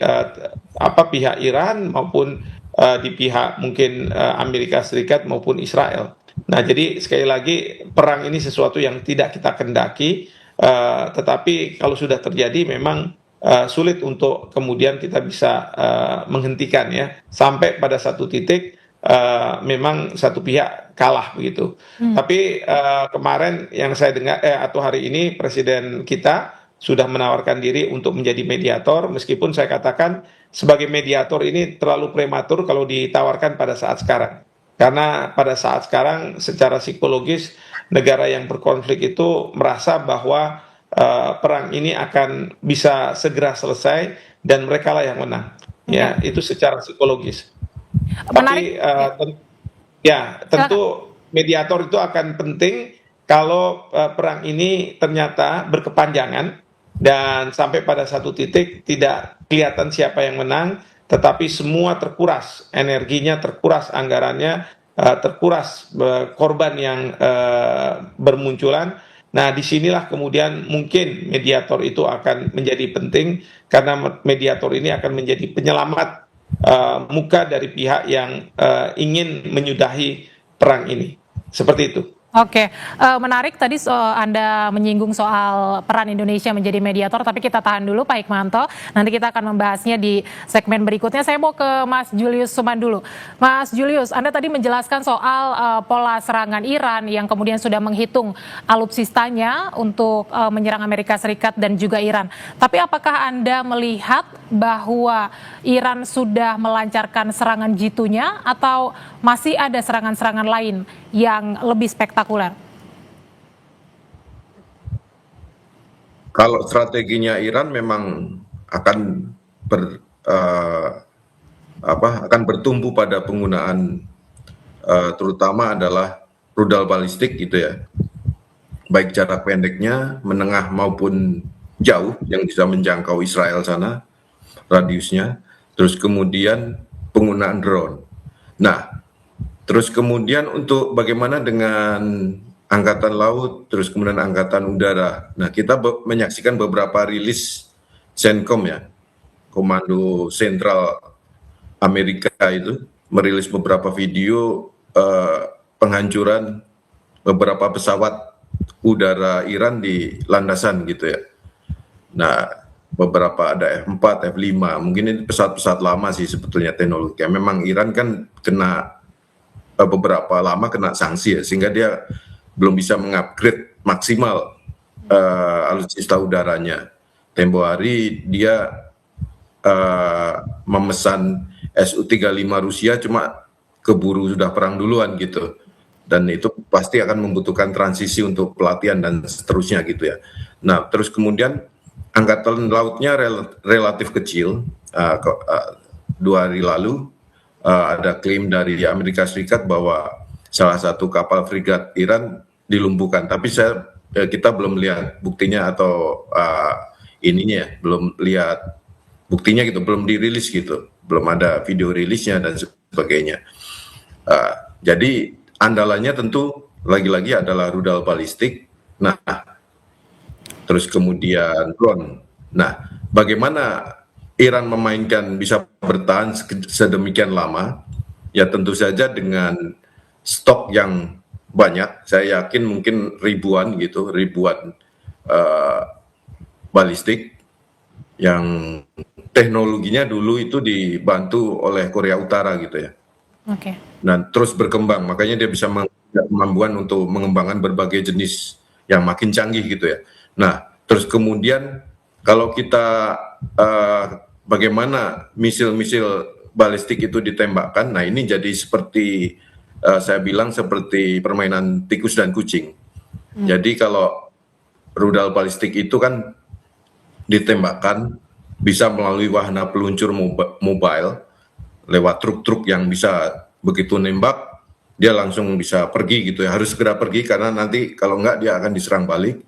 pihak Iran maupun di pihak mungkin Amerika Serikat maupun Israel. Nah, jadi sekali lagi perang ini sesuatu yang tidak kita kendaki, tetapi kalau sudah terjadi memang sulit untuk kemudian kita bisa menghentikan ya, sampai pada satu titik memang satu pihak kalah begitu. Tapi kemarin yang saya dengar atau hari ini Presiden kita sudah menawarkan diri untuk menjadi mediator, meskipun saya katakan sebagai mediator ini terlalu prematur kalau ditawarkan pada saat sekarang. Karena pada saat sekarang secara psikologis negara yang berkonflik itu merasa bahwa perang ini akan bisa segera selesai dan mereka lah yang menang. ya itu secara psikologis. Menarik. Tapi tentu mediator itu akan penting kalau perang ini ternyata berkepanjangan dan sampai pada satu titik tidak kelihatan siapa yang menang, tetapi semua terkuras, energinya terkuras, anggarannya terkuras, korban yang bermunculan. Nah, disinilah kemudian mungkin mediator itu akan menjadi penting karena mediator ini akan menjadi penyelamat muka dari pihak yang ingin menyudahi perang ini. Seperti itu. Oke, menarik tadi Anda menyinggung soal peran Indonesia menjadi mediator, tapi kita tahan dulu Pak Hikmanto. Nanti kita akan membahasnya di segmen berikutnya. Saya mau ke Mas Julius Suman dulu. Mas Julius, Anda tadi menjelaskan soal pola serangan Iran yang kemudian sudah menghitung alutsistanya untuk menyerang Amerika Serikat dan juga Iran. Tapi apakah Anda melihat bahwa Iran sudah melancarkan serangan jitunya atau masih ada serangan-serangan lain yang lebih spektakuler? Kalau strateginya Iran memang akan akan bertumbuh pada penggunaan terutama adalah rudal balistik gitu ya, baik jarak pendeknya, menengah maupun jauh yang bisa menjangkau Israel sana radiusnya, terus kemudian penggunaan drone. Nah, terus kemudian untuk bagaimana dengan angkatan laut, terus kemudian angkatan udara. Nah, kita menyaksikan beberapa rilis CENTCOM ya, Komando Sentral Amerika itu merilis beberapa video penghancuran beberapa pesawat udara Iran di landasan gitu ya. Nah, beberapa ada F4, F5, mungkin ini pesawat-pesawat lama sih sebetulnya teknologi. Memang Iran kan kena beberapa lama kena sanksi ya, sehingga dia belum bisa mengupgrade maksimal alutsista udaranya. Tempo hari dia memesan Su-35 Rusia cuma keburu sudah perang duluan gitu. Dan itu pasti akan membutuhkan transisi untuk pelatihan dan seterusnya gitu ya. Nah, terus kemudian angkatan lautnya relatif kecil. 2 hari lalu ada klaim dari Amerika Serikat bahwa salah satu kapal frigat Iran dilumpuhkan. Tapi kita belum lihat buktinya atau ininya, belum lihat buktinya gitu, belum dirilis gitu, belum ada video rilisnya dan sebagainya. Jadi andalannya tentu lagi-lagi adalah rudal balistik. Nah, terus kemudian drone. Nah, bagaimana Iran memainkan bisa bertahan sedemikian lama? Ya tentu saja dengan stok yang banyak. Saya yakin mungkin ribuan balistik yang teknologinya dulu itu dibantu oleh Korea Utara gitu ya. Oke. Nah, terus berkembang, makanya dia bisa kemampuan untuk mengembangkan berbagai jenis yang makin canggih gitu ya. Nah, terus kemudian kalau kita bagaimana misil-misil balistik itu ditembakkan, nah ini jadi seperti saya bilang seperti permainan tikus dan kucing. Jadi kalau rudal balistik itu kan ditembakkan bisa melalui wahana peluncur mobile lewat truk-truk yang bisa begitu nembak dia langsung bisa pergi gitu ya, harus segera pergi karena nanti kalau enggak dia akan diserang balik.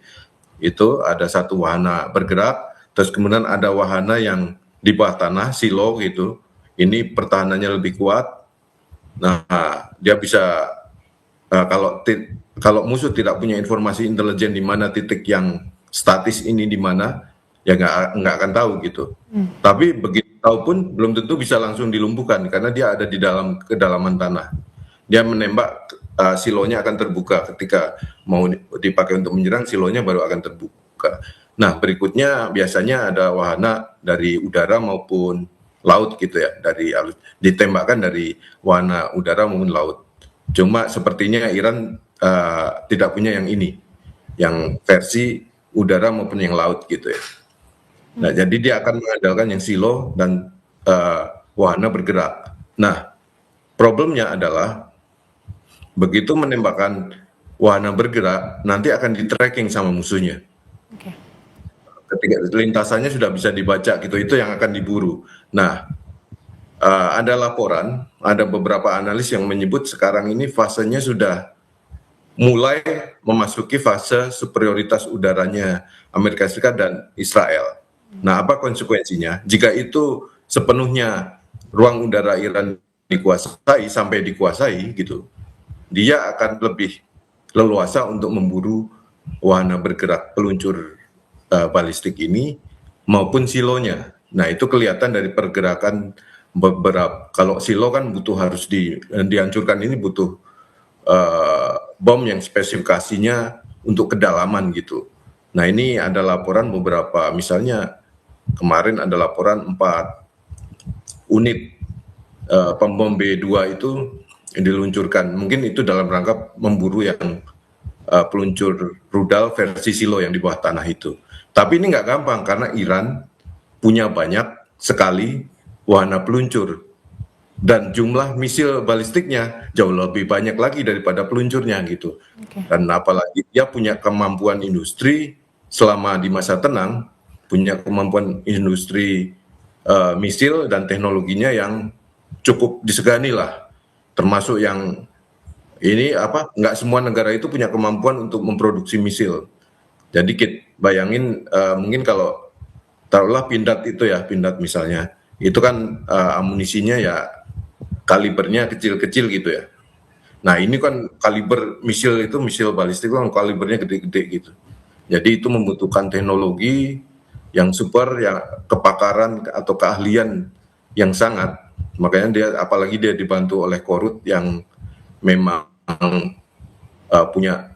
Itu ada satu wahana bergerak, terus kemudian ada wahana yang di bawah tanah, silo gitu, ini pertahanannya lebih kuat. Nah, dia bisa kalau musuh tidak punya informasi intelijen di mana titik yang statis ini di mana, ya nggak akan tahu gitu. Tapi begitu tahu pun belum tentu bisa langsung dilumpuhkan karena dia ada di dalam kedalaman tanah. Dia menembak, silonya akan terbuka ketika mau dipakai untuk menyerang, silonya baru akan terbuka. Nah, berikutnya biasanya ada wahana dari udara maupun laut gitu ya, ditembakkan dari wahana udara maupun laut. Cuma sepertinya Iran tidak punya yang ini, yang versi udara maupun yang laut gitu ya. Nah, jadi dia akan mengandalkan yang silo dan wahana bergerak. Nah, problemnya adalah begitu menembakkan wahana bergerak, nanti akan di-tracking sama musuhnya. Ketika lintasannya sudah bisa dibaca gitu, itu yang akan diburu. Nah, ada laporan, ada beberapa analis yang menyebut sekarang ini fasenya sudah mulai memasuki fase superioritas udaranya Amerika Serikat dan Israel. Nah, apa konsekuensinya? Jika itu sepenuhnya ruang udara Iran dikuasai sampai dikuasai gitu, dia akan lebih leluasa untuk memburu wahana bergerak peluncur balistik ini maupun silonya. Nah, itu kelihatan dari pergerakan beberapa. Kalau silo kan harus dihancurkan, ini butuh bom yang spesifikasinya untuk kedalaman gitu. Nah, ini ada laporan beberapa, misalnya kemarin ada laporan 4 unit pembom B2 itu diluncurkan. Mungkin itu dalam rangka memburu yang peluncur rudal versi silo yang di bawah tanah itu. Tapi ini nggak gampang karena Iran punya banyak sekali wahana peluncur dan jumlah misil balistiknya jauh lebih banyak lagi daripada peluncurnya gitu. Dan apalagi dia punya kemampuan industri selama di masa tenang, punya kemampuan industri misil dan teknologinya yang cukup disegani lah, termasuk yang ini nggak semua negara itu punya kemampuan untuk memproduksi misil. Jadi bayangin mungkin kalau taruhlah Pindad itu ya, Pindad misalnya, itu kan amunisinya ya kalibernya kecil-kecil gitu ya. Nah, ini kan kaliber misil itu, misil balistik kan kalibernya gede-gede gitu. Jadi itu membutuhkan teknologi yang super, yang kepakaran atau keahlian yang sangat. Makanya apalagi dia dibantu oleh Korut yang memang punya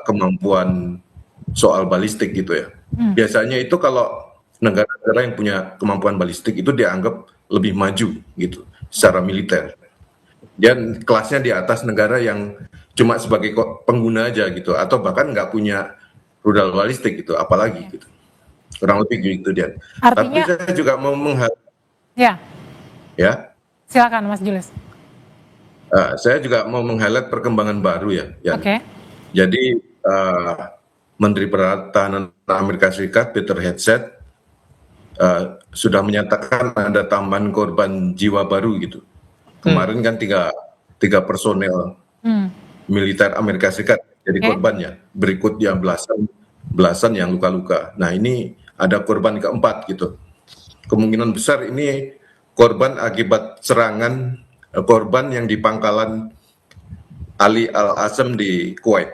kemampuan soal balistik gitu ya. Biasanya itu kalau negara-negara yang punya kemampuan balistik itu dianggap lebih maju gitu secara militer. Dan kelasnya di atas negara yang cuma sebagai pengguna aja gitu, atau bahkan nggak punya rudal balistik gitu, apalagi gitu. Kurang lebih gitu dia. Tapi saya juga mau ya. Silakan Mas Julius. Saya juga mau meng-highlight perkembangan baru ya. Jadi Menteri Pertahanan Amerika Serikat Peter Hegseth sudah menyatakan ada tambahan korban jiwa baru gitu. Kemarin kan tiga personel militer Amerika Serikat jadi korbannya. Berikut yang belasan yang luka-luka. Nah, ini ada korban keempat gitu. Kemungkinan besar ini korban akibat serangan korban yang di pangkalan Ali Al-Asam di Kuwait.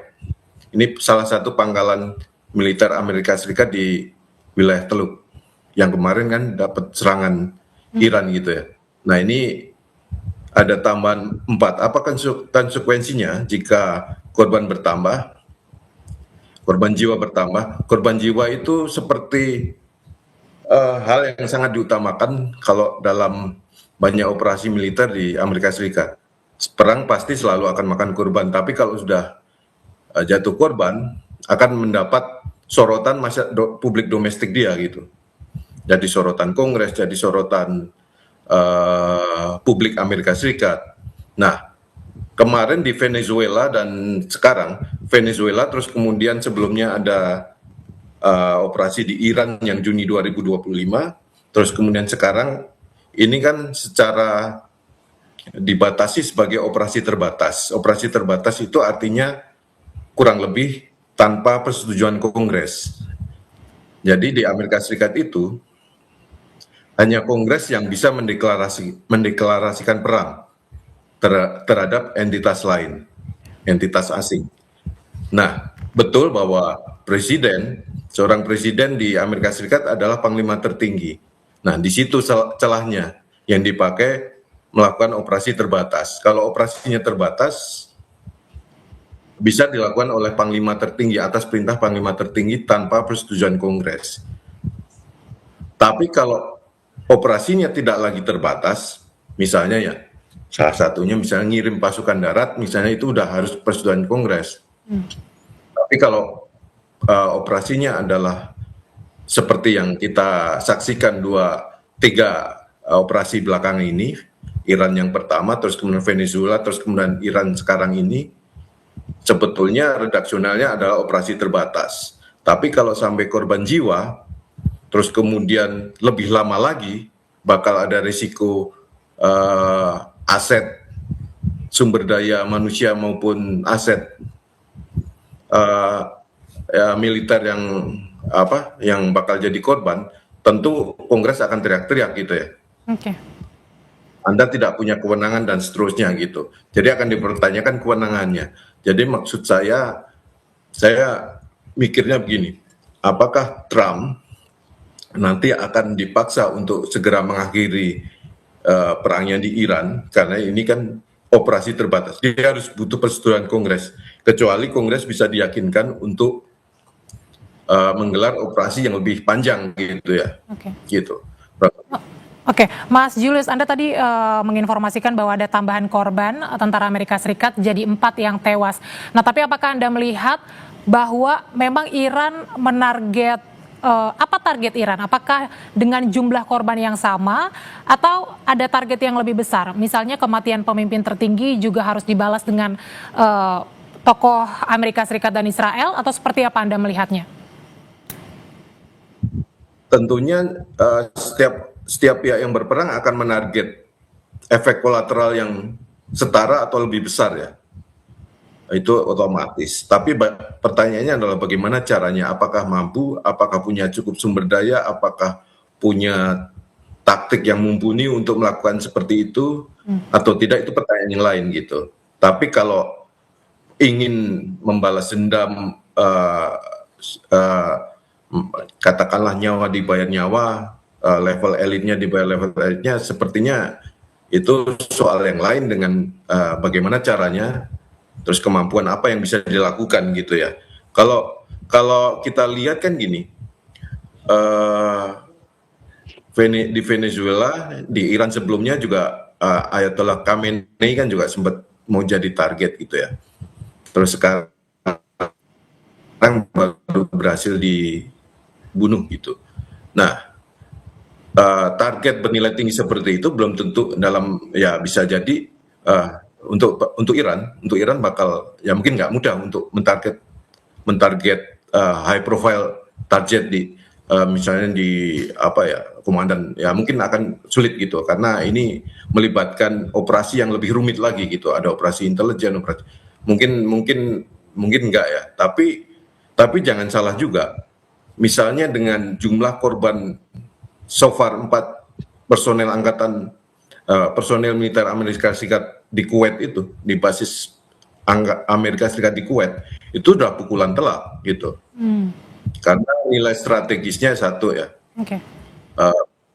Ini salah satu pangkalan militer Amerika Serikat di wilayah Teluk yang kemarin kan dapat serangan Iran gitu ya. Nah, ini ada tambahan 4. Apa konsekuensinya jika korban bertambah? Korban jiwa bertambah. Korban jiwa itu seperti hal yang sangat diutamakan kalau dalam banyak operasi militer di Amerika Serikat. Perang pasti selalu akan makan korban, tapi kalau sudah jatuh korban akan mendapat sorotan publik domestik dia gitu. Jadi sorotan Kongres, jadi sorotan publik Amerika Serikat. Nah, kemarin di Venezuela dan sekarang Venezuela, terus kemudian sebelumnya ada operasi di Iran yang Juni 2025, terus kemudian sekarang ini kan secara dibatasi sebagai operasi terbatas. Operasi terbatas itu artinya kurang lebih tanpa persetujuan Kongres. Jadi di Amerika Serikat itu hanya Kongres yang bisa mendeklarasikan perang terhadap entitas lain, entitas asing. Nah, betul bahwa seorang presiden di Amerika Serikat adalah panglima tertinggi. Nah, di situ celahnya yang dipakai melakukan operasi terbatas. Kalau operasinya terbatas, bisa dilakukan oleh panglima tertinggi atas perintah panglima tertinggi tanpa persetujuan Kongres. Tapi kalau operasinya tidak lagi terbatas, misalnya ya, salah satunya misalnya ngirim pasukan darat, misalnya itu udah harus persetujuan Kongres. Tapi kalau operasinya adalah seperti yang kita saksikan 3 operasi belakang ini, Iran yang pertama, terus kemudian Venezuela, terus kemudian Iran sekarang ini, sebetulnya redaksionalnya adalah operasi terbatas. Tapi kalau sampai korban jiwa, terus kemudian lebih lama lagi, bakal ada risiko aset sumber daya manusia maupun aset militer yang bakal jadi korban, tentu Kongres akan teriak-teriak gitu ya. Oke. Anda tidak punya kewenangan dan seterusnya gitu. Jadi akan dipertanyakan kewenangannya. Jadi maksud saya mikirnya begini, apakah Trump nanti akan dipaksa untuk segera mengakhiri perangnya di Iran, karena ini kan operasi terbatas. Dia harus butuh persetujuan Kongres, kecuali Kongres bisa diyakinkan untuk menggelar operasi yang lebih panjang gitu ya. Gitu. Oke, Mas Julius, Anda tadi menginformasikan bahwa ada tambahan korban tentara Amerika Serikat jadi 4 yang tewas. Nah, tapi apakah Anda melihat bahwa memang Iran menarget, apa target Iran? Apakah dengan jumlah korban yang sama atau ada target yang lebih besar? Misalnya kematian pemimpin tertinggi juga harus dibalas dengan tokoh Amerika Serikat dan Israel, atau seperti apa Anda melihatnya? Tentunya setiap pihak yang berperang akan menarget efek kolateral yang setara atau lebih besar ya. Itu otomatis. Tapi pertanyaannya adalah bagaimana caranya? Apakah mampu? Apakah punya cukup sumber daya? Apakah punya taktik yang mumpuni untuk melakukan seperti itu? Atau tidak? Itu pertanyaan yang lain gitu. Tapi kalau ingin membalas dendam, katakanlah nyawa dibayar nyawa, level elitnya dibayar level elitnya, sepertinya itu soal yang lain dengan bagaimana caranya, terus kemampuan apa yang bisa dilakukan gitu ya. Kalau kita lihat kan gini, di Venezuela, di Iran sebelumnya juga Ayatollah Khamenei kan juga sempat mau jadi target gitu ya. Terus sekarang baru berhasil dibunuh gitu. Nah, target bernilai tinggi seperti itu belum tentu ya bisa jadi untuk Iran bakal ya mungkin nggak mudah untuk mentarget high profile target di misalnya di komandan, ya mungkin akan sulit gitu karena ini melibatkan operasi yang lebih rumit lagi gitu, ada operasi intelijen, mungkin enggak ya, tapi jangan salah juga, misalnya dengan jumlah korban so far 4 personel militer Amerika Serikat di Kuwait itu, di basis Amerika Serikat di Kuwait, itu udah pukulan telak gitu. Karena nilai strategisnya satu ya.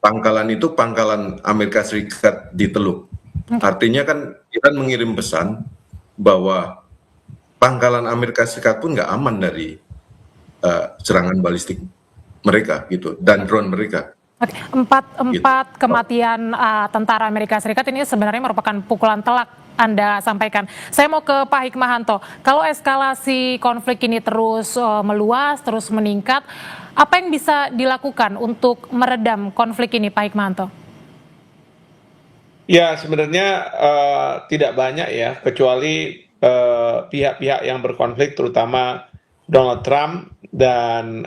Pangkalan itu pangkalan Amerika Serikat di Teluk. Artinya kan Iran mengirim pesan bahwa pangkalan Amerika Serikat pun nggak aman dari serangan balistik mereka gitu dan drone mereka. Oke, empat kematian tentara Amerika Serikat ini sebenarnya merupakan pukulan telak Anda sampaikan. Saya mau ke Pak Hikmahanto. Kalau eskalasi konflik ini terus meluas, terus meningkat, apa yang bisa dilakukan untuk meredam konflik ini, Pak Hikmahanto? Ya, sebenarnya tidak banyak ya, kecuali pihak-pihak yang berkonflik, terutama Donald Trump dan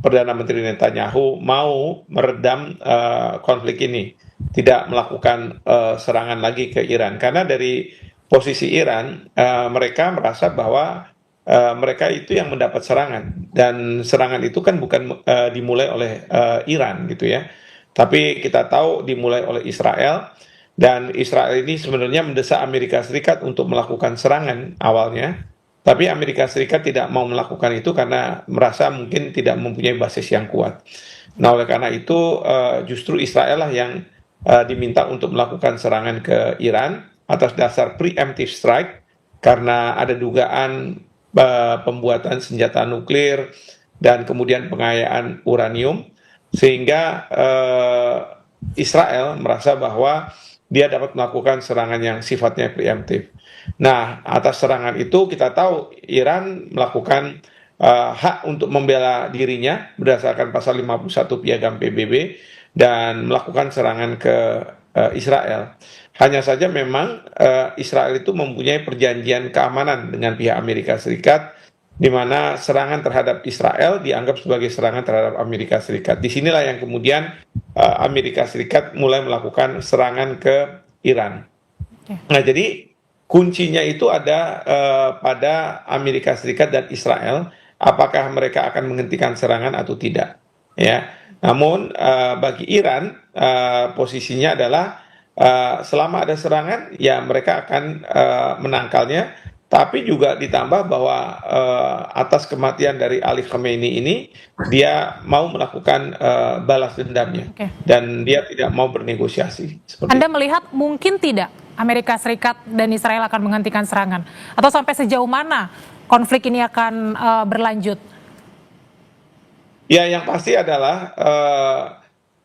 Perdana Menteri Netanyahu mau meredam konflik ini, tidak melakukan serangan lagi ke Iran, karena dari posisi Iran mereka merasa bahwa mereka itu yang mendapat serangan, dan serangan itu kan bukan dimulai oleh Iran gitu ya, tapi kita tahu dimulai oleh Israel, dan Israel ini sebenarnya mendesak Amerika Serikat untuk melakukan serangan awalnya. Tapi Amerika Serikat tidak mau melakukan itu karena merasa mungkin tidak mempunyai basis yang kuat. Nah, oleh karena itu justru Israel lah yang diminta untuk melakukan serangan ke Iran atas dasar preemptive strike, karena ada dugaan pembuatan senjata nuklir dan kemudian pengayaan uranium, sehingga Israel merasa bahwa dia dapat melakukan serangan yang sifatnya preemptif. Nah, atas serangan itu kita tahu Iran melakukan hak untuk membela dirinya berdasarkan pasal 51 Piagam PBB dan melakukan serangan ke Israel. Hanya saja memang Israel itu mempunyai perjanjian keamanan dengan pihak Amerika Serikat, di mana serangan terhadap Israel dianggap sebagai serangan terhadap Amerika Serikat. Disinilah yang kemudian Amerika Serikat mulai melakukan serangan ke Iran. Nah, jadi kuncinya itu ada pada Amerika Serikat dan Israel, apakah mereka akan menghentikan serangan atau tidak. Ya, namun bagi Iran posisinya adalah selama ada serangan, ya mereka akan menangkalnya. Tapi juga ditambah bahwa atas kematian dari Ali Khamenei ini, dia mau melakukan balas dendamnya, dan dia tidak mau bernegosiasi. Anda melihat mungkin tidak Amerika Serikat dan Israel akan menghentikan serangan? Atau sampai sejauh mana konflik ini akan berlanjut? Ya, yang pasti adalah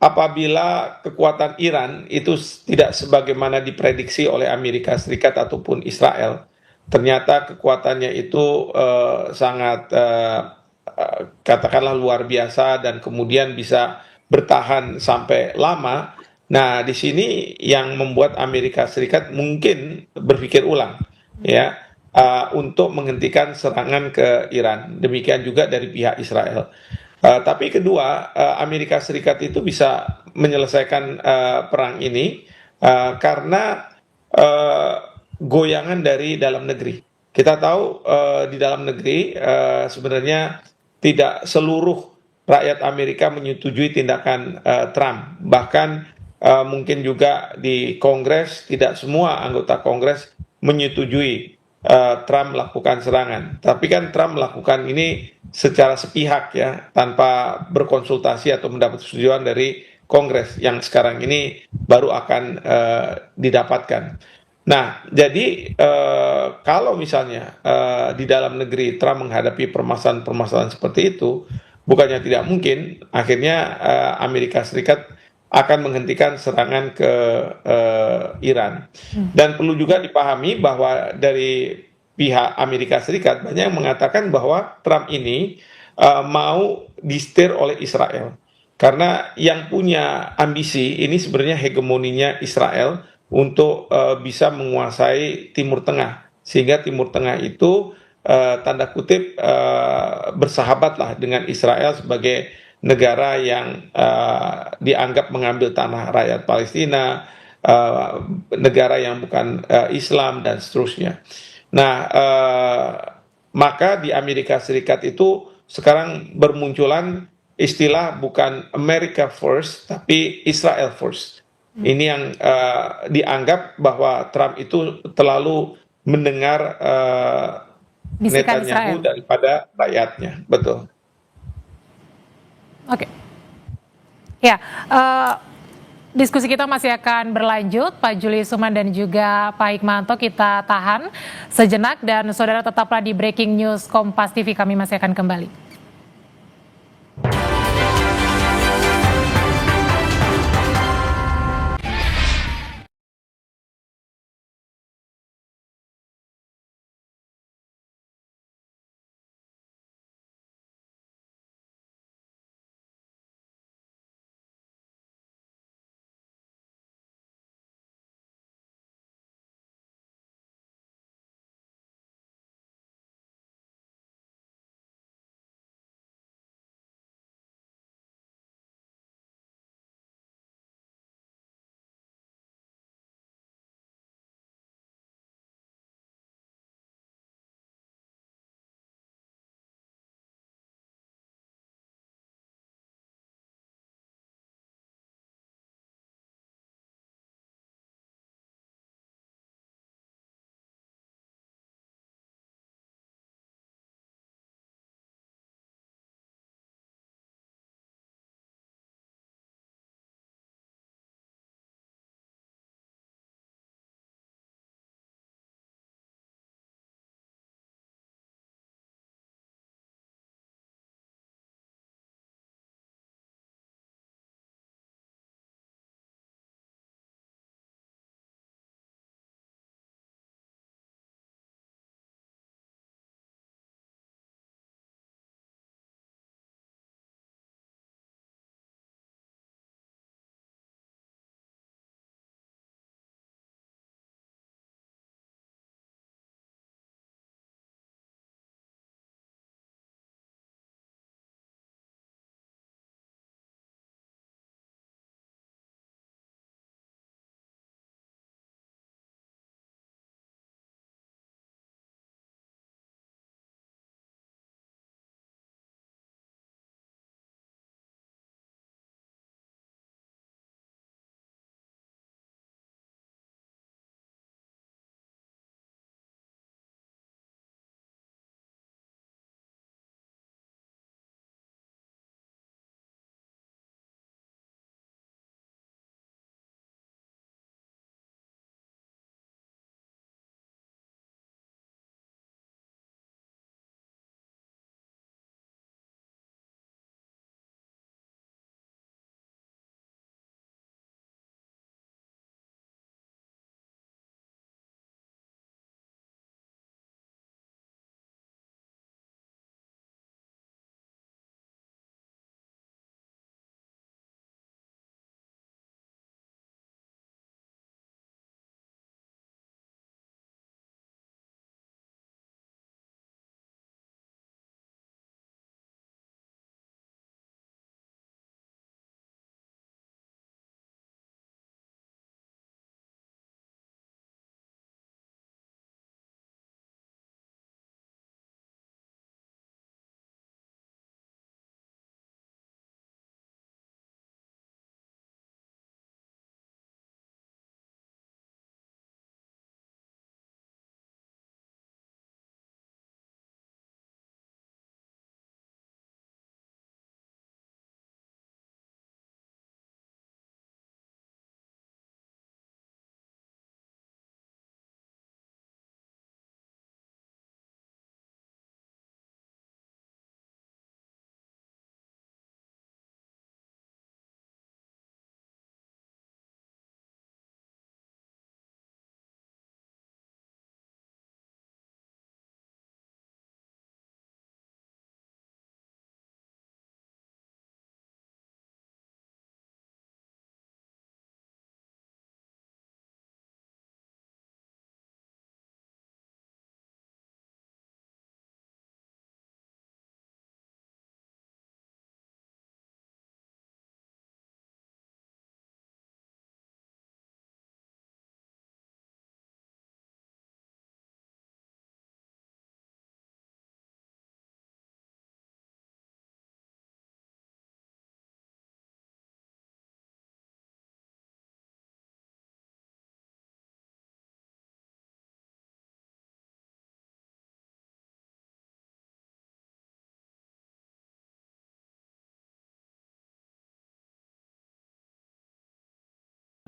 apabila kekuatan Iran itu tidak sebagaimana diprediksi oleh Amerika Serikat ataupun Israel, ternyata kekuatannya itu sangat katakanlah luar biasa dan kemudian bisa bertahan sampai lama. Nah, di sini yang membuat Amerika Serikat mungkin berpikir ulang, ya, untuk menghentikan serangan ke Iran. Demikian juga dari pihak Israel. Tapi kedua, Amerika Serikat itu bisa menyelesaikan perang ini karena goyangan dari dalam negeri. Kita tahu di dalam negeri sebenarnya tidak seluruh rakyat Amerika menyetujui tindakan Trump. Bahkan mungkin juga di Kongres, tidak semua anggota Kongres menyetujui Trump melakukan serangan. Tapi kan Trump melakukan ini secara sepihak, ya, tanpa berkonsultasi atau mendapat persetujuan dari Kongres yang sekarang ini baru akan didapatkan. Nah, jadi kalau misalnya di dalam negeri Trump menghadapi permasalahan-permasalahan seperti itu, bukannya tidak mungkin akhirnya Amerika Serikat akan menghentikan serangan ke Iran. Dan perlu juga dipahami bahwa dari pihak Amerika Serikat banyak yang mengatakan bahwa Trump ini mau disetir oleh Israel. Karena yang punya ambisi ini sebenarnya hegemoninya Israel untuk bisa menguasai Timur Tengah. Sehingga Timur Tengah itu tanda kutip bersahabatlah dengan Israel sebagai negara yang dianggap mengambil tanah rakyat Palestina, negara yang bukan Islam, dan seterusnya. Nah, maka di Amerika Serikat itu sekarang bermunculan istilah bukan America First, tapi Israel First. Ini yang dianggap bahwa Trump itu terlalu mendengar Bisikan Netanyahu Israel. daripada rakyatnya. Betul. Oke. Ya, diskusi kita masih akan berlanjut, Pak Julius Suman dan juga Pak Hikmanto. Kita tahan sejenak dan saudara tetaplah di Breaking News Kompas TV, kami masih akan kembali.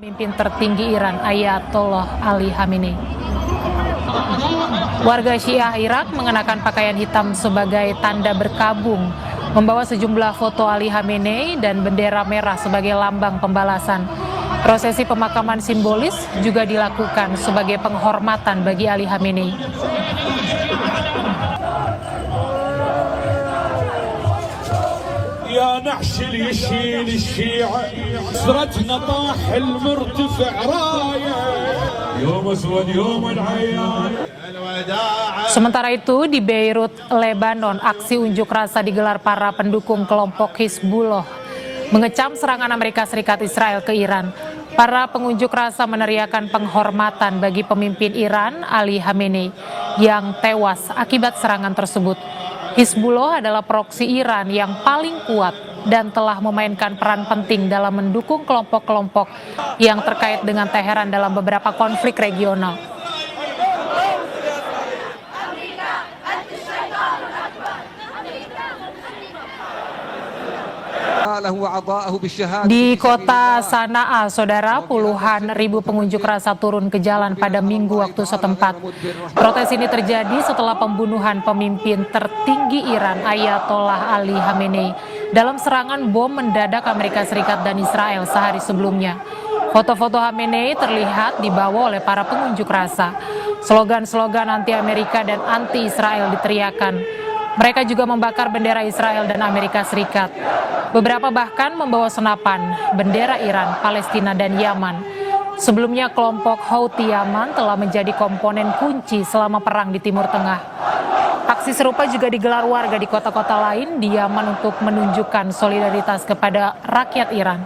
Pemimpin tertinggi Iran Ayatollah Ali Khamenei. Warga Syiah Irak mengenakan pakaian hitam sebagai tanda berkabung, membawa sejumlah foto Ali Khamenei dan bendera merah sebagai lambang pembalasan. Prosesi pemakaman simbolis juga dilakukan sebagai penghormatan bagi Ali Khamenei. يا نعش اللي يشيل الشيعة سرتنا طاح المرتفع راية يوم اسود يوم العيان. Sementara itu, di Beirut, Lebanon, aksi unjuk rasa digelar para pendukung kelompok Hizbullah mengecam serangan Amerika Serikat Israel ke Iran. Para pengunjuk rasa meneriakan penghormatan bagi pemimpin Iran Ali Khamenei yang tewas akibat serangan tersebut. Hizbullah adalah proksi Iran yang paling kuat dan telah memainkan peran penting dalam mendukung kelompok-kelompok yang terkait dengan Teheran dalam beberapa konflik regional. Di kota Sanaa, saudara, puluhan ribu pengunjuk rasa turun ke jalan pada Minggu waktu setempat. Protes ini terjadi setelah pembunuhan pemimpin tertinggi Iran Ayatollah Ali Khamenei dalam serangan bom mendadak Amerika Serikat dan Israel sehari sebelumnya. Foto-foto Khamenei terlihat dibawa oleh para pengunjuk rasa. Slogan-slogan anti-Amerika dan anti-Israel diteriakan. Mereka juga membakar bendera Israel dan Amerika Serikat. Beberapa bahkan membawa senapan, bendera Iran, Palestina, dan Yaman. Sebelumnya kelompok Houthi Yaman telah menjadi komponen kunci selama perang di Timur Tengah. Aksi serupa juga digelar warga di kota-kota lain di Yaman untuk menunjukkan solidaritas kepada rakyat Iran.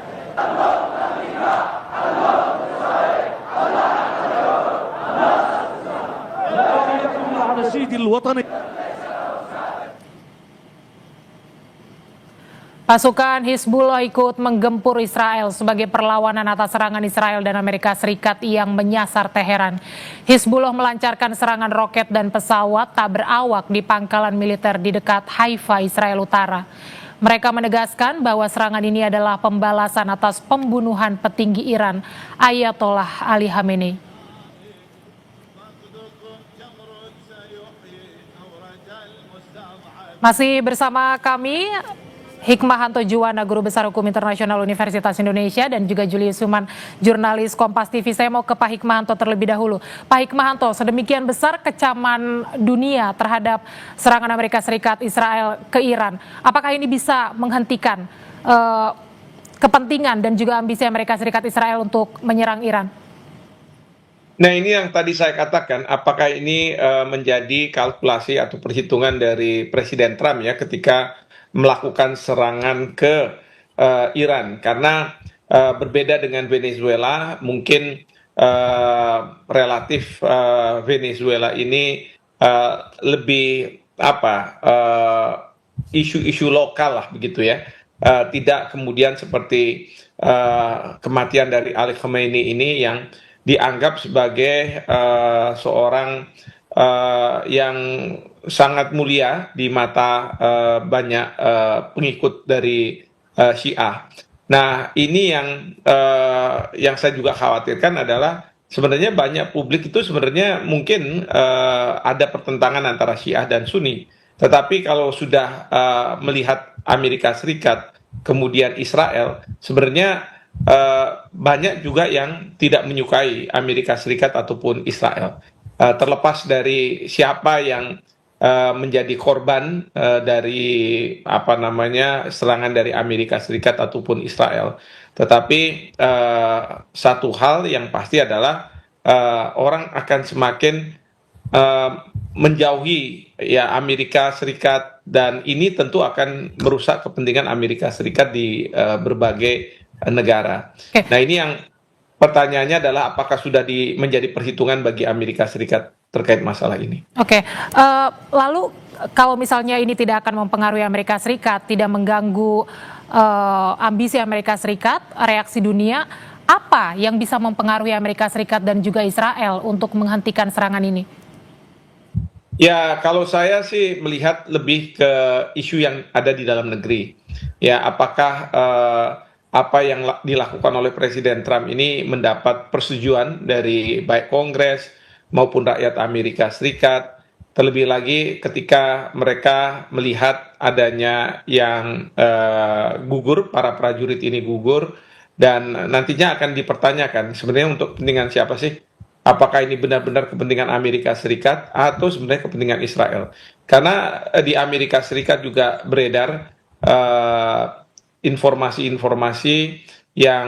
Pasukan Hizbullah ikut menggempur Israel sebagai perlawanan atas serangan Israel dan Amerika Serikat yang menyasar Teheran. Hizbullah melancarkan serangan roket dan pesawat tak berawak di pangkalan militer di dekat Haifa, Israel Utara. Mereka menegaskan bahwa serangan ini adalah pembalasan atas pembunuhan petinggi Iran Ayatollah Ali Khamenei. Masih bersama kami Hikmahanto Juwana, Guru Besar Hukum Internasional Universitas Indonesia, dan juga Julius Suman, jurnalis Kompas TV. Saya mau ke Pak Hikmahanto terlebih dahulu. Pak Hikmahanto, sedemikian besar kecaman dunia terhadap serangan Amerika Serikat Israel ke Iran. Apakah ini bisa menghentikan kepentingan dan juga ambisi Amerika Serikat Israel untuk menyerang Iran? Nah, ini yang tadi saya katakan, apakah ini menjadi kalkulasi atau perhitungan dari Presiden Trump ya ketika melakukan serangan ke Iran, karena berbeda dengan Venezuela, mungkin relatif Venezuela ini lebih isu-isu lokal lah begitu ya, tidak kemudian seperti kematian dari Ali Khamenei ini yang dianggap sebagai seorang yang sangat mulia di mata banyak pengikut dari Syiah. Nah, ini yang saya juga khawatirkan adalah sebenarnya banyak publik itu sebenarnya mungkin ada pertentangan antara Syiah dan Sunni. Tetapi kalau sudah melihat Amerika Serikat kemudian Israel, sebenarnya banyak juga yang tidak menyukai Amerika Serikat ataupun Israel. Terlepas dari siapa yang menjadi korban dari serangan dari Amerika Serikat ataupun Israel, tetapi satu hal yang pasti adalah orang akan semakin menjauhi ya Amerika Serikat, dan ini tentu akan merusak kepentingan Amerika Serikat di berbagai negara. Nah, ini yang pertanyaannya adalah apakah sudah menjadi perhitungan bagi Amerika Serikat terkait masalah ini. Lalu kalau misalnya ini tidak akan mempengaruhi Amerika Serikat, tidak mengganggu ambisi Amerika Serikat, reaksi dunia, apa yang bisa mempengaruhi Amerika Serikat dan juga Israel untuk menghentikan serangan ini? Ya, kalau saya sih melihat lebih ke isu yang ada di dalam negeri. Ya, apakah apa yang dilakukan oleh Presiden Trump ini mendapat persetujuan dari baik Kongres maupun rakyat Amerika Serikat. Terlebih lagi ketika mereka melihat adanya yang gugur, para prajurit ini gugur, dan nantinya akan dipertanyakan sebenarnya untuk kepentingan siapa sih? Apakah ini benar-benar kepentingan Amerika Serikat atau sebenarnya kepentingan Israel? Karena di Amerika Serikat juga beredar informasi-informasi yang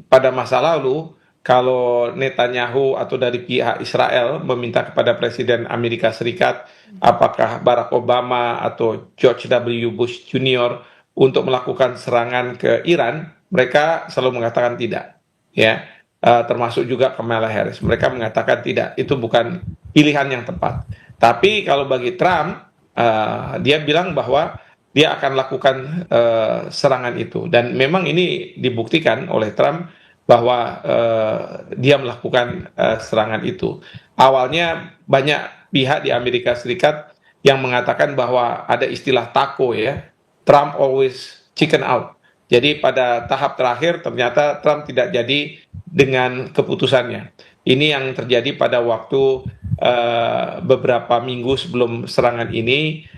pada masa lalu kalau Netanyahu atau dari pihak Israel meminta kepada Presiden Amerika Serikat, apakah Barack Obama atau George W. Bush Jr. untuk melakukan serangan ke Iran, mereka selalu mengatakan tidak, ya. Termasuk juga Kamala Harris, mereka mengatakan tidak, itu bukan pilihan yang tepat. Tapi kalau bagi Trump, dia bilang bahwa dia akan lakukan serangan itu, dan memang ini dibuktikan oleh Trump bahwa dia melakukan serangan itu. Awalnya banyak pihak di Amerika Serikat yang mengatakan bahwa ada istilah taco, ya, Trump always chicken out. Jadi pada tahap terakhir ternyata Trump tidak jadi dengan keputusannya. Ini yang terjadi pada waktu beberapa minggu sebelum serangan ini,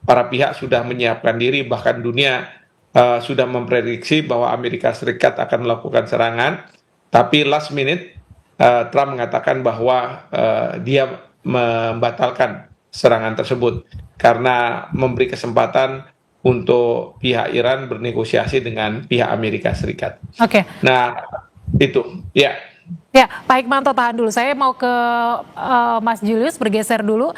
para pihak sudah menyiapkan diri, bahkan dunia sudah memprediksi bahwa Amerika Serikat akan melakukan serangan, tapi last minute Trump mengatakan bahwa dia membatalkan serangan tersebut karena memberi kesempatan untuk pihak Iran bernegosiasi dengan pihak Amerika Serikat. Oke. Nah, itu, ya. Ya, Pak Hikmanto tahan dulu. Saya mau ke Mas Julius, bergeser dulu.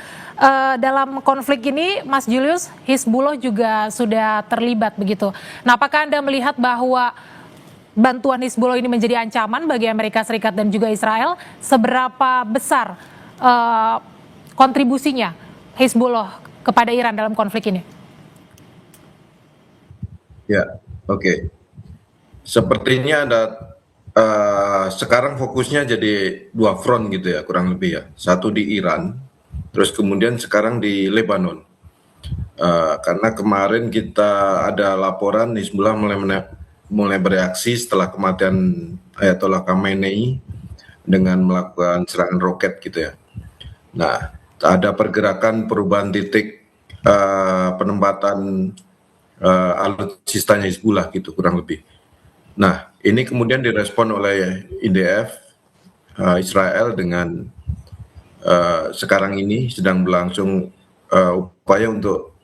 Dalam konflik ini, Mas Julius, Hizbullah juga sudah terlibat begitu. Nah, apakah Anda melihat bahwa bantuan Hizbullah ini menjadi ancaman bagi Amerika Serikat dan juga Israel? Seberapa besar kontribusinya Hizbullah kepada Iran dalam konflik ini? Ya, oke. Sepertinya ada sekarang fokusnya jadi dua front gitu ya, kurang lebih ya. Satu di Iran, terus kemudian sekarang di Lebanon. Karena kemarin kita ada laporan Hizbullah mulai bereaksi setelah kematian Ayatollah Khamenei dengan melakukan serangan roket gitu ya. Nah, ada pergerakan perubahan titik penempatan alutsistanya Hizbullah gitu kurang lebih. Nah, ini kemudian direspon oleh IDF Israel dengan sekarang ini sedang berlangsung upaya untuk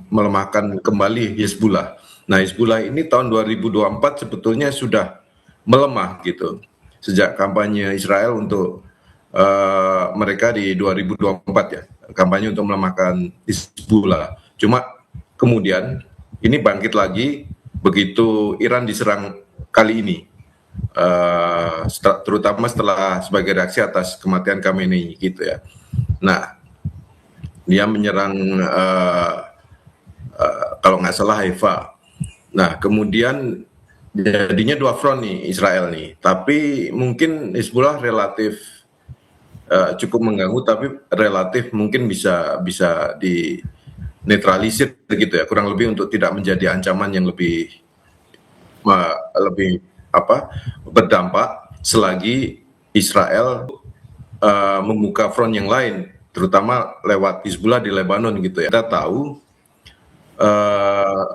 melemahkan kembali Hizbullah. Nah, Hizbullah ini tahun 2024 sebetulnya sudah melemah gitu sejak kampanye Israel untuk mereka di 2024 ya, kampanye untuk melemahkan Hizbullah. Cuma kemudian ini bangkit lagi begitu Iran diserang kali ini, terutama setelah sebagai reaksi atas kematian Khamenei gitu ya. Nah, dia menyerang kalau nggak salah Haifa. Nah, kemudian jadinya dua front nih Israel nih. Tapi mungkin Hizbullah relatif cukup mengganggu, tapi relatif mungkin bisa di netralisir gitu ya, kurang lebih untuk tidak menjadi ancaman yang lebih berdampak selagi Israel membuka front yang lain, terutama lewat Hizbullah di Lebanon gitu ya. Kita tahu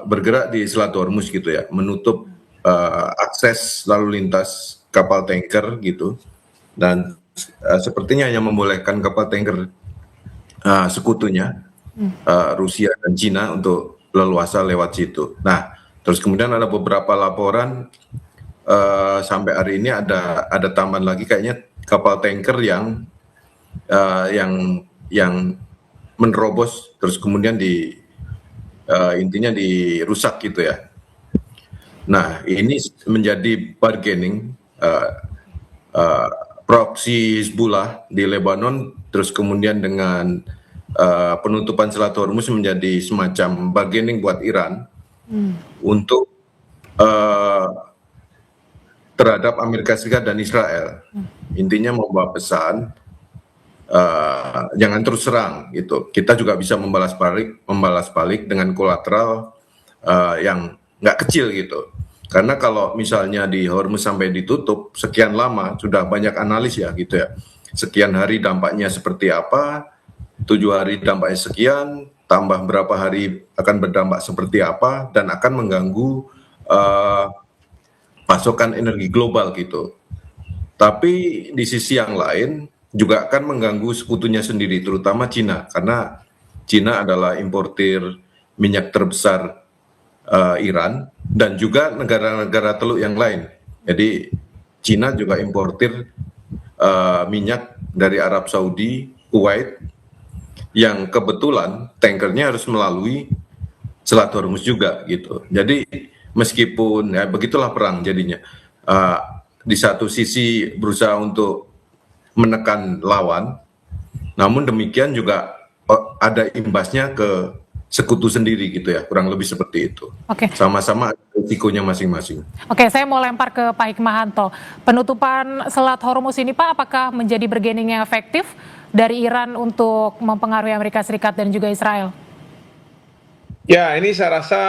bergerak di Selat Hormuz gitu ya, menutup akses lalu lintas kapal tanker gitu, dan sepertinya hanya membolehkan kapal tanker sekutunya Rusia dan Cina untuk leluasa lewat situ. Nah, terus kemudian ada beberapa laporan sampai hari ini ada tambahan lagi kayaknya kapal tanker yang menerobos terus kemudian intinya dirusak gitu ya. Nah, ini menjadi bargaining proksi Hizbullah di Lebanon, terus kemudian dengan penutupan Selat Hormuz menjadi semacam bargaining buat Iran untuk terhadap Amerika Serikat dan Israel. Intinya membawa pesan jangan terus serang gitu. Kita juga bisa membalas balik dengan kolateral yang nggak kecil gitu. Karena kalau misalnya di Hormuz sampai ditutup sekian lama, sudah banyak analis ya gitu ya. Sekian hari dampaknya seperti apa, 7 hari dampaknya sekian, tambah berapa hari akan berdampak seperti apa, dan akan mengganggu pasokan energi global gitu. Tapi di sisi yang lain juga akan mengganggu sekutunya sendiri, terutama Cina, karena Cina adalah importir minyak terbesar Iran dan juga negara-negara teluk yang lain. Jadi Cina juga importir minyak dari Arab Saudi, Kuwait, yang kebetulan tankernya harus melalui Selat Hormuz juga gitu. Jadi meskipun ya begitulah perang jadinya. Di satu sisi berusaha untuk menekan lawan, namun demikian juga ada imbasnya ke sekutu sendiri gitu ya, kurang lebih seperti itu. Oke. Sama-sama risikonya masing-masing. Oke, saya mau lempar ke Pak Hikmahanto. Penutupan Selat Hormuz ini Pak, apakah menjadi bargaining yang efektif dari Iran untuk mempengaruhi Amerika Serikat dan juga Israel? Ya, ini saya rasa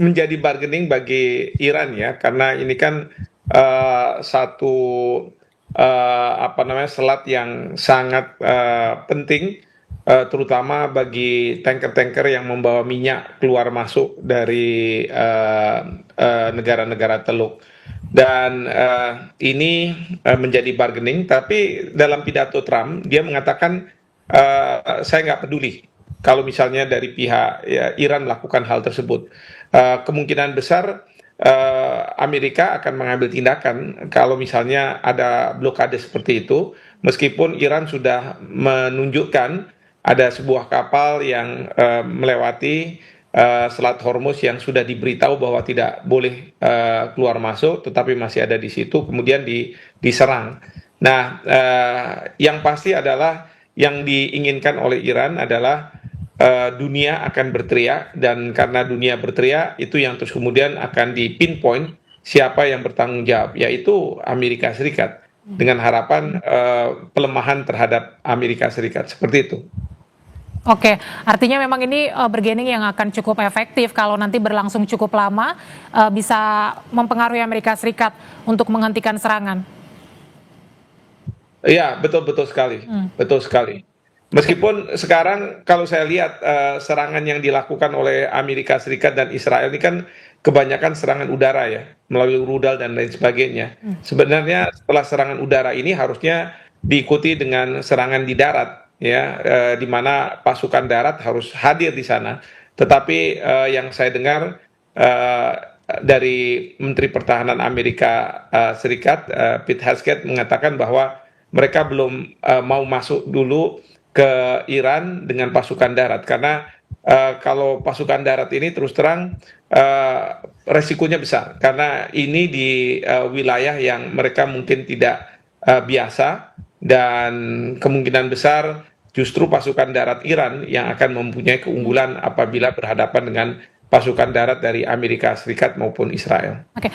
menjadi bargaining bagi Iran ya, karena ini kan satu selat yang sangat penting, terutama bagi tanker-tanker yang membawa minyak keluar masuk dari negara-negara teluk. Dan ini menjadi bargaining, tapi dalam pidato Trump dia mengatakan saya nggak peduli kalau misalnya dari pihak Iran melakukan hal tersebut. Kemungkinan besar Amerika akan mengambil tindakan kalau misalnya ada blokade seperti itu, meskipun Iran sudah menunjukkan ada sebuah kapal yang melewati Selat Hormuz yang sudah diberitahu bahwa tidak boleh keluar masuk, tetapi masih ada di situ, kemudian diserang. Nah, yang pasti adalah yang diinginkan oleh Iran adalah dunia akan berteriak, dan karena dunia berteriak itu yang terus kemudian akan dipinpoint siapa yang bertanggung jawab, yaitu Amerika Serikat, dengan harapan pelemahan terhadap Amerika Serikat, seperti itu. Oke, artinya memang ini bargaining yang akan cukup efektif kalau nanti berlangsung cukup lama, bisa mempengaruhi Amerika Serikat untuk menghentikan serangan. Iya, betul sekali, betul sekali. Meskipun sekarang kalau saya lihat serangan yang dilakukan oleh Amerika Serikat dan Israel ini kan kebanyakan serangan udara ya, melalui rudal dan lain sebagainya. Sebenarnya setelah serangan udara ini harusnya diikuti dengan serangan di darat, ya, di mana pasukan darat harus hadir di sana. Tetapi yang saya dengar dari Menteri Pertahanan Amerika Serikat, Pete Hegseth, mengatakan bahwa mereka belum mau masuk dulu ke Iran dengan pasukan darat, karena kalau pasukan darat ini terus terang resikonya besar, karena ini di wilayah yang mereka mungkin tidak biasa, dan kemungkinan besar justru pasukan darat Iran yang akan mempunyai keunggulan apabila berhadapan dengan pasukan darat dari Amerika Serikat maupun Israel. Oke,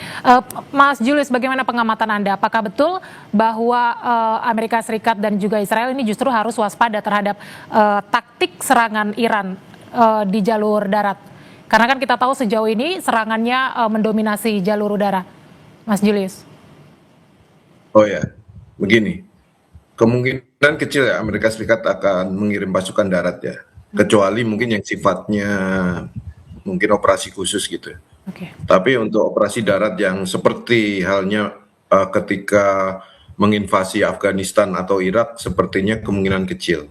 Mas Julius, bagaimana pengamatan Anda? Apakah betul bahwa Amerika Serikat dan juga Israel ini justru harus waspada terhadap taktik serangan Iran di jalur darat? Karena kan kita tahu sejauh ini serangannya mendominasi jalur udara, Mas Julius. Oh ya, begini, kemungkinan kecil ya Amerika Serikat akan mengirim pasukan darat ya, kecuali mungkin yang sifatnya mungkin operasi khusus gitu. Okay. Tapi untuk operasi darat yang seperti halnya ketika menginvasi Afghanistan atau Irak, sepertinya kemungkinan kecil.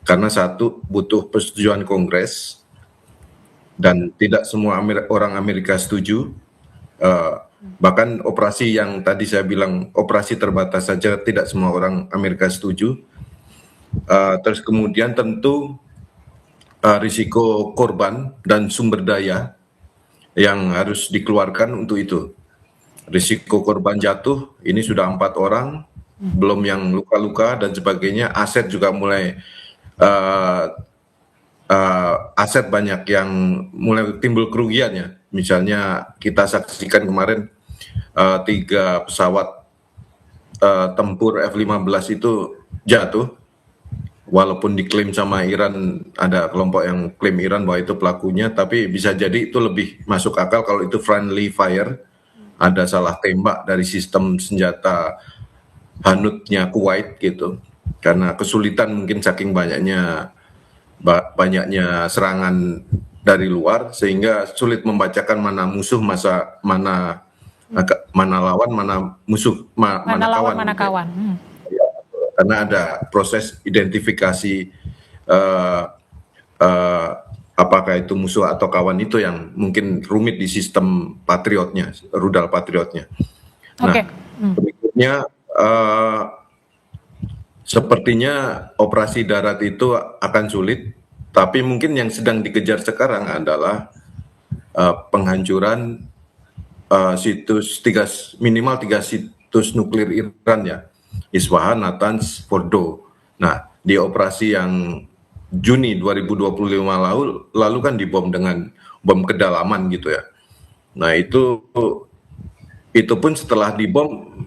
Karena satu, butuh persetujuan Kongres, dan tidak semua orang Amerika setuju. Bahkan operasi yang tadi saya bilang, operasi terbatas saja tidak semua orang Amerika setuju. Terus kemudian tentu risiko korban dan sumber daya yang harus dikeluarkan untuk itu. Risiko korban jatuh, ini sudah 4 orang, belum yang luka-luka dan sebagainya. Aset juga mulai, aset banyak yang mulai timbul kerugiannya. Misalnya kita saksikan kemarin 3 pesawat tempur F-15 itu jatuh walaupun diklaim sama Iran, ada kelompok yang klaim Iran bahwa itu pelakunya, tapi bisa jadi itu lebih masuk akal kalau itu friendly fire, ada salah tembak dari sistem senjata Hanutnya Kuwait gitu, karena kesulitan mungkin saking banyaknya serangan dari luar sehingga sulit membacakan mana musuh, mana lawan, mana musuh, mana kawan. Mana kawan. Karena ada proses identifikasi apakah itu musuh atau kawan itu yang mungkin rumit di sistem Patriotnya, rudal Patriotnya. Nah, berikutnya sepertinya operasi darat itu akan sulit, tapi mungkin yang sedang dikejar sekarang adalah penghancuran minimal 3 situs nuklir Iran ya. Isfahan, Natanz, Fordo. Nah, di operasi yang Juni 2025 lalu kan dibom dengan bom kedalaman gitu ya. Nah, itu pun setelah dibom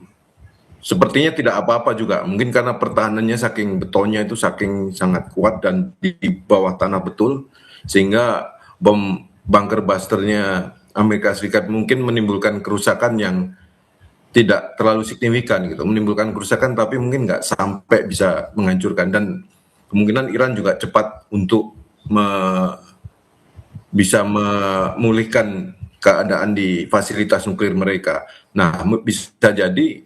sepertinya tidak apa-apa juga. Mungkin karena pertahanannya saking betonnya itu saking sangat kuat dan di bawah tanah betul, sehingga bom bunker busternya Amerika Serikat mungkin menimbulkan kerusakan yang tidak terlalu signifikan gitu, menimbulkan kerusakan tapi mungkin nggak sampai bisa menghancurkan, dan kemungkinan Iran juga cepat untuk bisa memulihkan keadaan di fasilitas nuklir mereka. Nah, bisa jadi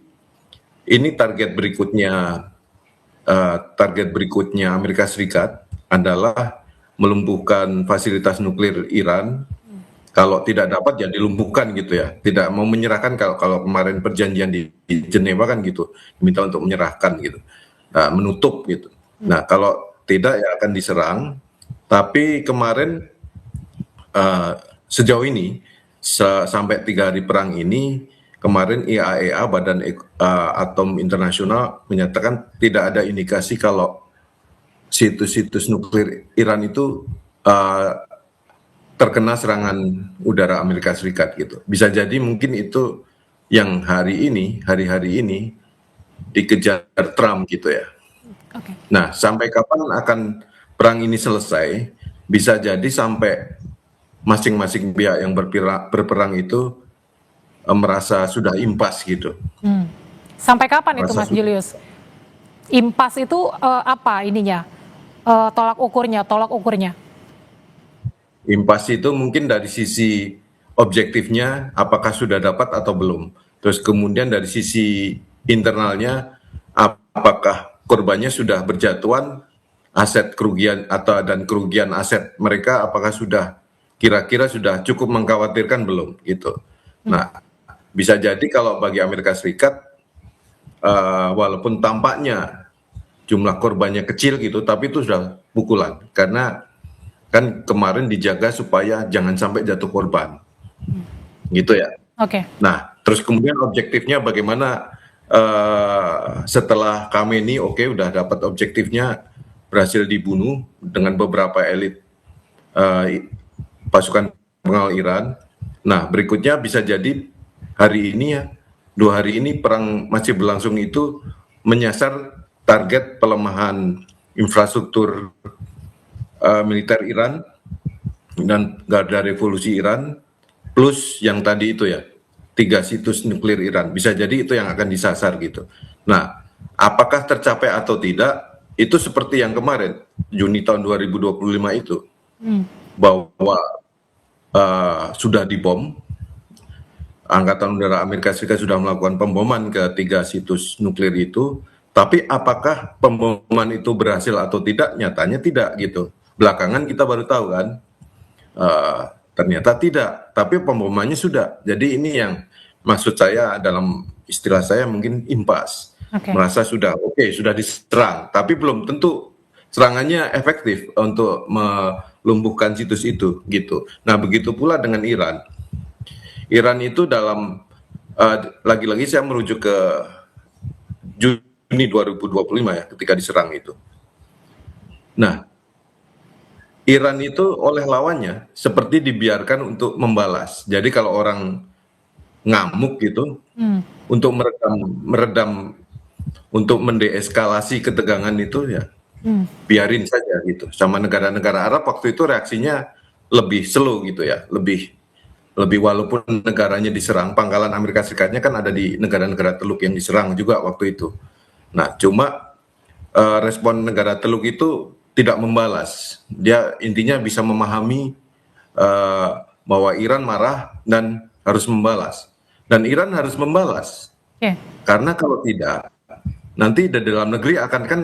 ini target berikutnya Amerika Serikat adalah melumpuhkan fasilitas nuklir Iran. Kalau tidak dapat ya dilumpuhkan gitu ya, tidak mau menyerahkan. Kalau kemarin perjanjian di Jenewa kan gitu, diminta untuk menyerahkan gitu, menutup gitu. Nah, kalau tidak ya akan diserang. Tapi kemarin sejauh ini sampai 3 hari perang ini, kemarin IAEA, Badan Atom Internasional, menyatakan tidak ada indikasi kalau situs-situs nuklir Iran itu terkena serangan udara Amerika Serikat gitu. Bisa jadi mungkin itu yang hari-hari ini dikejar Trump gitu ya. Nah, sampai kapan akan perang ini selesai? Bisa jadi sampai masing-masing pihak yang berperang itu merasa sudah impas gitu. Sampai kapan itu, Mas Julius? Impas itu apa ininya? Tolak ukurnya? Impas itu mungkin dari sisi objektifnya apakah sudah dapat atau belum. Terus kemudian dari sisi internalnya apakah korbannya sudah berjatuhan, aset kerugian dan kerugian aset mereka apakah sudah kira-kira sudah cukup mengkhawatirkan belum gitu. Nah, bisa jadi kalau bagi Amerika Serikat walaupun tampaknya jumlah korbannya kecil gitu, tapi itu sudah pukulan karena kan kemarin dijaga supaya jangan sampai jatuh korban, gitu ya. Nah, terus kemudian objektifnya bagaimana setelah Khamenei udah dapat objektifnya, berhasil dibunuh dengan beberapa elit pasukan pengawal Iran. Nah, berikutnya bisa jadi hari ini ya, 2 hari ini perang masih berlangsung itu menyasar target pelemahan infrastruktur militer Iran dan Garda Revolusi Iran, plus yang tadi itu ya 3 situs nuklir Iran. Bisa jadi itu yang akan disasar gitu. Nah, apakah tercapai atau tidak, itu seperti yang kemarin Juni tahun 2025 itu, bahwa sudah dibom, Angkatan Udara Amerika Serikat sudah melakukan pemboman ke 3 situs nuklir itu, tapi apakah pemboman itu berhasil atau tidak, nyatanya tidak gitu. Belakangan kita baru tahu kan, ternyata tidak, tapi pembomannya sudah. Jadi ini yang maksud saya, dalam istilah saya mungkin impas. Merasa sudah sudah diserang, tapi belum tentu serangannya efektif untuk melumpuhkan situs itu gitu. Nah, begitu pula dengan Iran. Iran itu dalam lagi-lagi saya merujuk ke Juni 2025 ya, ketika diserang itu. Nah, Iran itu oleh lawannya seperti dibiarkan untuk membalas. Jadi kalau orang ngamuk gitu, untuk meredam, untuk mendeeskalasi ketegangan itu ya, biarin saja gitu. Sama negara-negara Arab waktu itu reaksinya lebih slow gitu ya, lebih walaupun negaranya diserang, pangkalan Amerika Serikatnya kan ada di negara-negara Teluk yang diserang juga waktu itu. Nah, cuma respon negara Teluk itu tidak membalas. Dia intinya bisa memahami bahwa Iran marah dan harus membalas. Dan Iran harus membalas. Karena kalau tidak, nanti di dalam negeri akan kan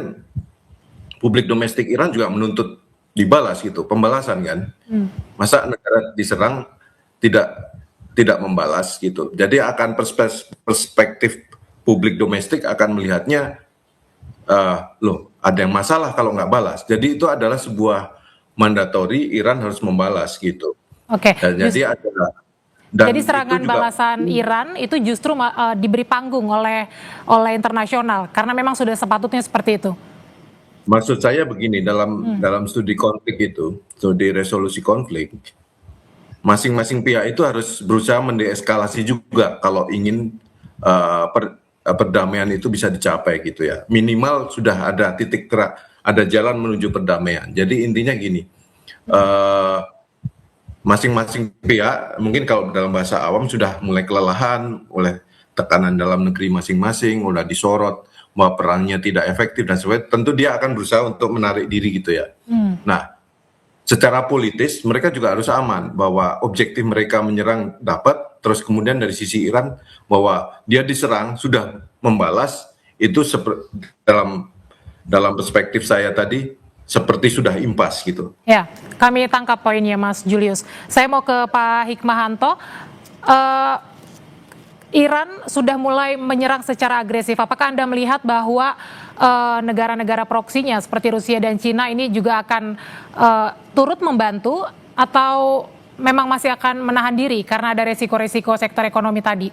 publik domestik Iran juga menuntut dibalas gitu, pembalasan kan. Masa negara diserang tidak membalas gitu. Jadi akan perspektif publik domestik akan melihatnya loh ada yang masalah kalau nggak balas. Jadi itu adalah sebuah mandatori Iran harus membalas gitu. Jadi adalah jadi serangan balasan Iran itu justru diberi panggung oleh internasional karena memang sudah sepatutnya seperti itu. Maksud saya begini, dalam studi konflik itu, studi resolusi konflik, masing-masing pihak itu harus berusaha mendeeskalasi juga kalau ingin perdamaian itu bisa dicapai gitu ya. Minimal sudah ada titik terang, ada jalan menuju perdamaian. Jadi intinya gini, masing-masing pihak mungkin kalau dalam bahasa awam sudah mulai kelelahan oleh tekanan dalam negeri masing-masing, udah disorot bahwa perangnya tidak efektif dan sebagainya, tentu dia akan berusaha untuk menarik diri gitu ya. Nah, secara politis mereka juga harus aman bahwa objektif mereka menyerang dapat, terus kemudian dari sisi Iran bahwa dia diserang sudah membalas, itu dalam perspektif saya tadi seperti sudah impas gitu. Ya, kami tangkap poinnya Mas Julius. Saya mau ke Pak Hikmahanto. Iran sudah mulai menyerang secara agresif. Apakah Anda melihat bahwa negara-negara proksinya seperti Rusia dan Cina ini juga akan turut membantu atau memang masih akan menahan diri karena ada resiko-resiko sektor ekonomi tadi?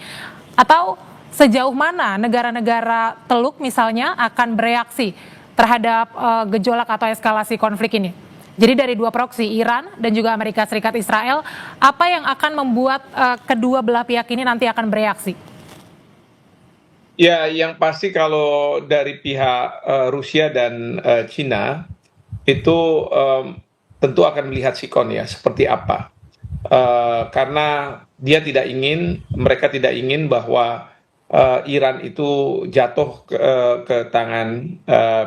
Atau sejauh mana negara-negara Teluk misalnya akan bereaksi terhadap gejolak atau eskalasi konflik ini? Jadi dari dua proksi, Iran dan juga Amerika Serikat Israel, apa yang akan membuat kedua belah pihak ini nanti akan bereaksi? Ya, yang pasti kalau dari pihak Rusia dan Cina itu tentu akan melihat sikon ya seperti apa. Karena mereka tidak ingin bahwa Iran itu jatuh ke tangan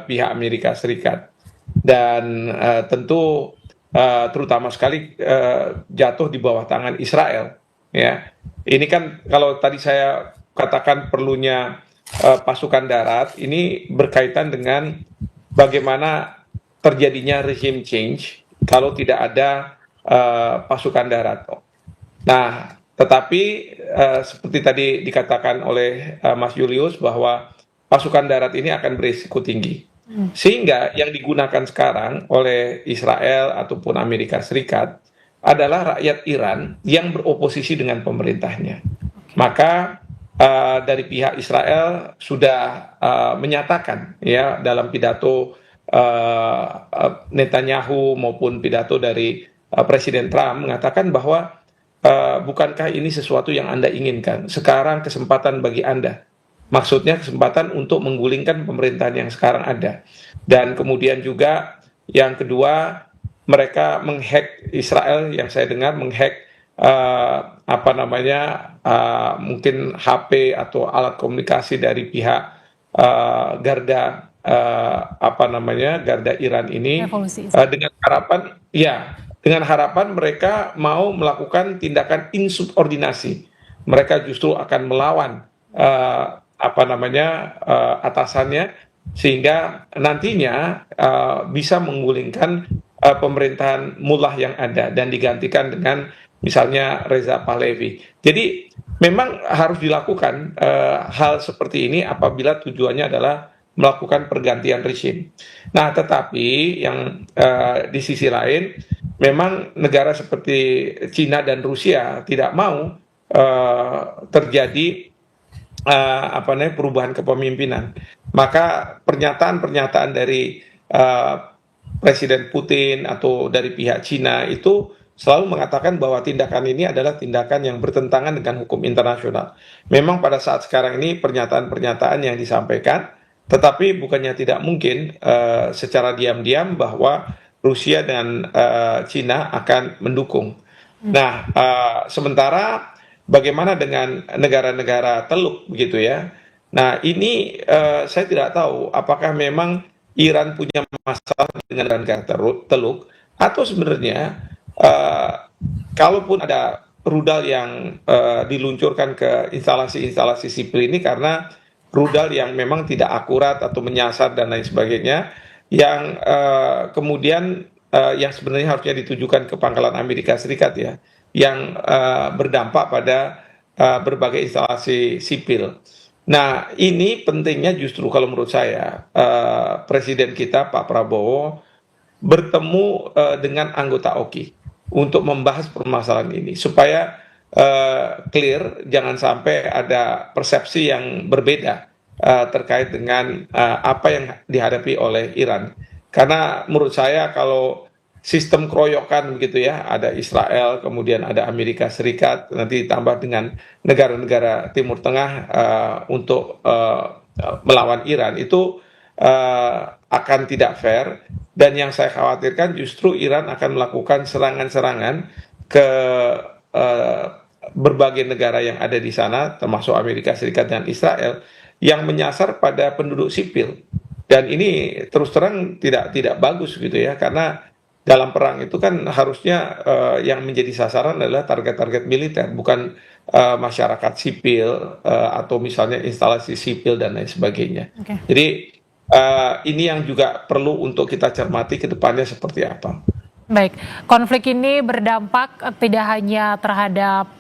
pihak Amerika Serikat. Dan tentu terutama sekali jatuh di bawah tangan Israel. Ya, ini kan kalau tadi saya katakan perlunya pasukan darat, ini berkaitan dengan bagaimana terjadinya regime change kalau tidak ada pasukan darat. Nah, tetapi seperti tadi dikatakan oleh Mas Julius bahwa pasukan darat ini akan berisiko tinggi. Sehingga yang digunakan sekarang oleh Israel ataupun Amerika Serikat adalah rakyat Iran yang beroposisi dengan pemerintahnya. Maka dari pihak Israel sudah menyatakan ya dalam pidato Netanyahu maupun pidato dari Presiden Trump mengatakan bahwa bukankah ini sesuatu yang Anda inginkan? Sekarang kesempatan bagi Anda. Maksudnya kesempatan untuk menggulingkan pemerintahan yang sekarang ada. Dan kemudian juga yang kedua, mereka menghack Israel, yang saya dengar menghack mungkin HP atau alat komunikasi dari pihak garda Iran ini dengan harapan mereka mau melakukan tindakan insubordinasi. Mereka justru akan melawan atasannya sehingga nantinya bisa menggulingkan pemerintahan mullah yang ada dan digantikan dengan misalnya Reza Pahlavi. Jadi memang harus dilakukan hal seperti ini apabila tujuannya adalah melakukan pergantian rezim. Nah, tetapi yang di sisi lain memang negara seperti Cina dan Rusia tidak mau terjadi perubahan kepemimpinan. Maka pernyataan-pernyataan dari Presiden Putin atau dari pihak Cina itu selalu mengatakan bahwa tindakan ini adalah tindakan yang bertentangan dengan hukum internasional. Memang pada saat sekarang ini pernyataan-pernyataan yang disampaikan Tetapi bukannya tidak mungkin secara diam-diam bahwa Rusia dan Cina akan mendukung. Nah, sementara bagaimana dengan negara-negara Teluk begitu ya? Nah, ini saya tidak tahu apakah memang Iran punya masalah dengan negara Teluk atau sebenarnya eh, kalaupun ada rudal yang diluncurkan ke instalasi-instalasi sipil ini karena rudal yang memang tidak akurat atau menyasar dan lain sebagainya, yang kemudian yang sebenarnya harusnya ditujukan ke pangkalan Amerika Serikat ya, yang berdampak pada berbagai instalasi sipil. Nah, ini pentingnya justru kalau menurut saya Presiden kita Pak Prabowo bertemu dengan anggota OKI untuk membahas permasalahan ini supaya clear, jangan sampai ada persepsi yang berbeda terkait dengan apa yang dihadapi oleh Iran. Karena menurut saya kalau sistem keroyokan begitu ya, ada Israel, kemudian ada Amerika Serikat, nanti ditambah dengan negara-negara Timur Tengah untuk melawan Iran, itu akan tidak fair. Dan yang saya khawatirkan justru Iran akan melakukan serangan-serangan ke berbagai negara yang ada di sana, termasuk Amerika Serikat dan Israel, yang menyasar pada penduduk sipil. Dan ini terus terang tidak bagus gitu ya, karena dalam perang itu kan harusnya yang menjadi sasaran adalah target-target militer, bukan masyarakat sipil atau misalnya instalasi sipil dan lain sebagainya. Oke. Jadi ini yang juga perlu untuk kita cermati ke depannya seperti apa. Baik, konflik ini berdampak tidak hanya terhadap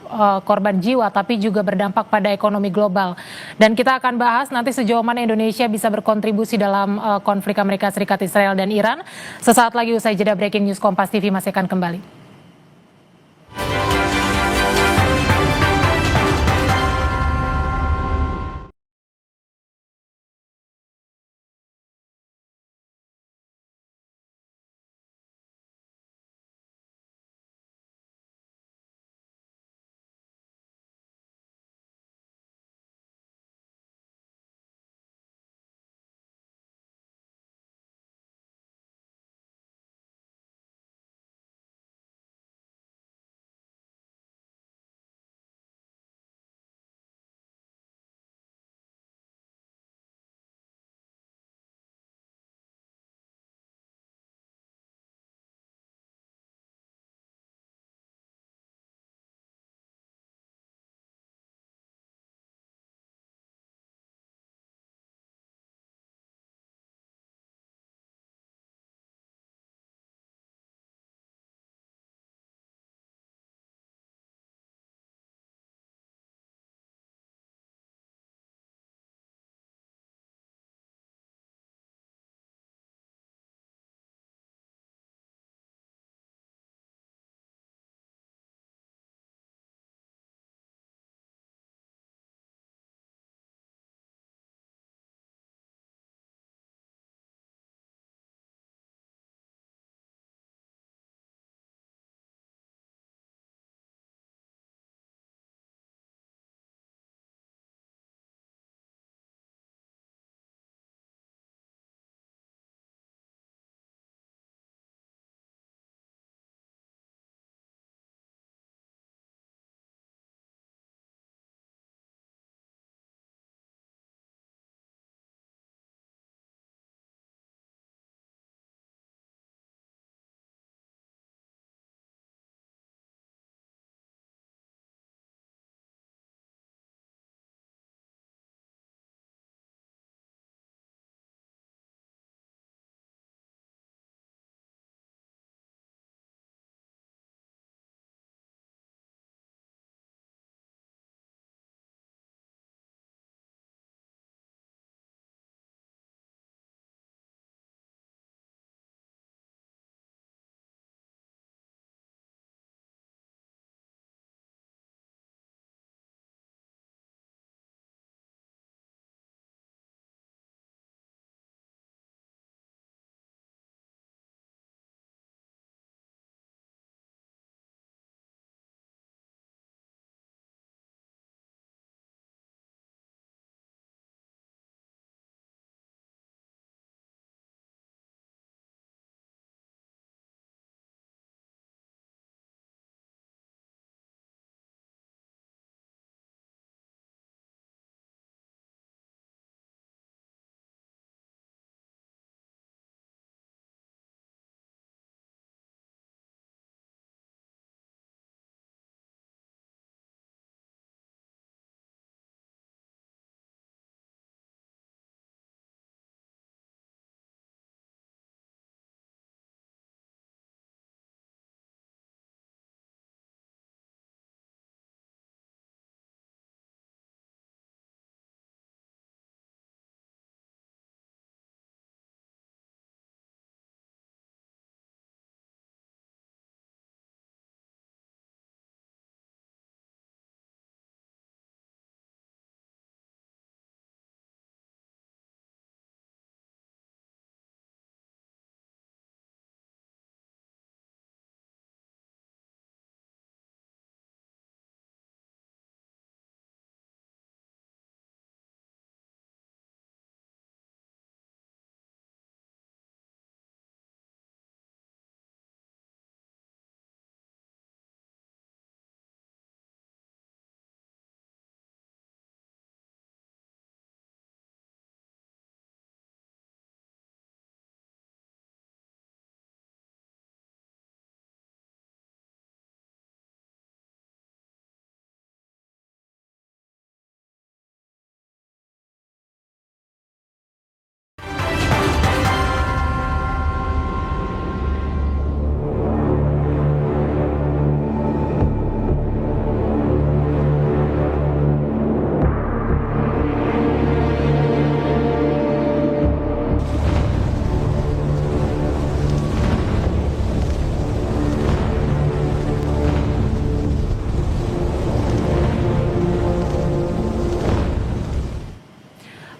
korban jiwa, tapi juga berdampak pada ekonomi global. Dan kita akan bahas nanti sejauh mana Indonesia bisa berkontribusi dalam konflik Amerika Serikat, Israel, dan Iran. Sesaat lagi usai jeda Breaking News Kompas TV masih akan kembali.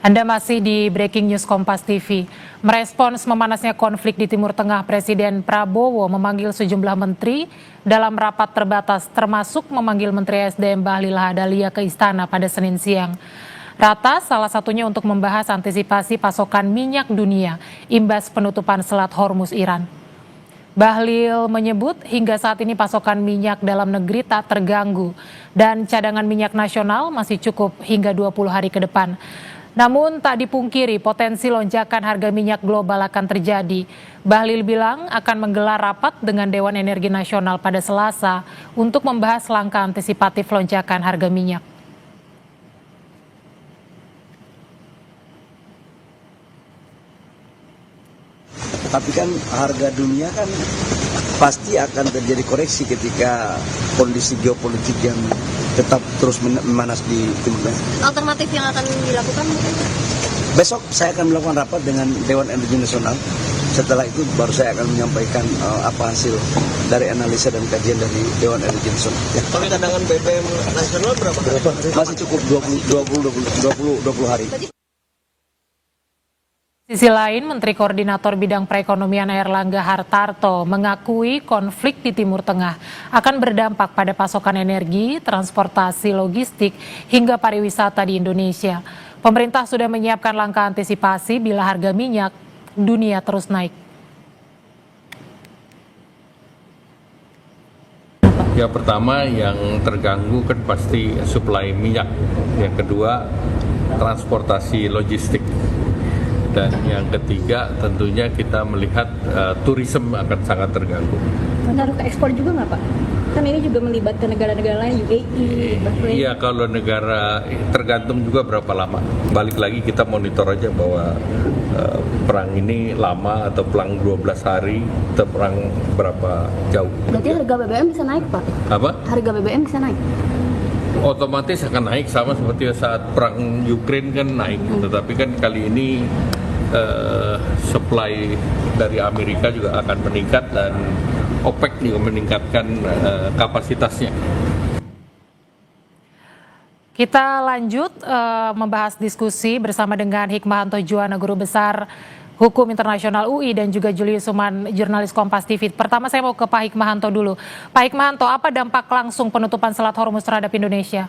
Anda masih di Breaking News Kompas TV. Merespons memanasnya konflik di Timur Tengah, Presiden Prabowo memanggil sejumlah menteri dalam rapat terbatas, termasuk memanggil Menteri SDM Bahlil Lahadalia ke istana pada Senin siang. Ratas salah satunya untuk membahas antisipasi pasokan minyak dunia imbas penutupan Selat Hormuz Iran. Bahlil menyebut hingga saat ini pasokan minyak dalam negeri tak terganggu dan cadangan minyak nasional masih cukup hingga 20 hari ke depan. Namun tak dipungkiri potensi lonjakan harga minyak global akan terjadi. Bahlil bilang akan menggelar rapat dengan Dewan Energi Nasional pada Selasa untuk membahas langkah antisipatif lonjakan harga minyak. Tapi kan harga dunia kan pasti akan terjadi koreksi ketika kondisi geopolitik yang tetap terus memanas di Timur Tengah. Alternatif yang akan dilakukan mungkin? Besok saya akan melakukan rapat dengan Dewan Energi Nasional. Setelah itu baru saya akan menyampaikan apa hasil dari analisa dan kajian dari Dewan Energi Nasional. Ya. Kalau cadangan BBM nasional berapa? Masih cukup 20 hari. Sisi lain, Menteri Koordinator Bidang Perekonomian Airlangga Hartarto mengakui konflik di Timur Tengah akan berdampak pada pasokan energi, transportasi, logistik, hingga pariwisata di Indonesia. Pemerintah sudah menyiapkan langkah antisipasi bila harga minyak dunia terus naik. Ya, pertama yang terganggu kan pasti suplai minyak. Yang kedua, transportasi logistik. Dan yang ketiga tentunya kita melihat turisme akan sangat terganggu. Pengaruh ke ekspor juga nggak Pak? Kan ini juga melibatkan negara-negara lain, UAE, Bahrain. Iya, kalau negara tergantung juga berapa lama. Balik lagi kita monitor aja bahwa perang ini lama atau perang 12 hari atau perang berapa jauh. Berarti harga BBM bisa naik Pak? Apa? Harga BBM bisa naik? Otomatis akan naik sama seperti saat perang Ukraine kan naik. Tetapi kan kali ini supply dari Amerika juga akan meningkat dan OPEC juga meningkatkan kapasitasnya. Kita lanjut membahas diskusi bersama dengan Hikmahanto Juwana, Guru Besar Hukum Internasional UI, dan juga Julius Suman, jurnalis Kompas TV. Pertama saya mau ke Pak Hikmahanto dulu. Pak Hikmahanto, apa dampak langsung penutupan Selat Hormuz terhadap Indonesia?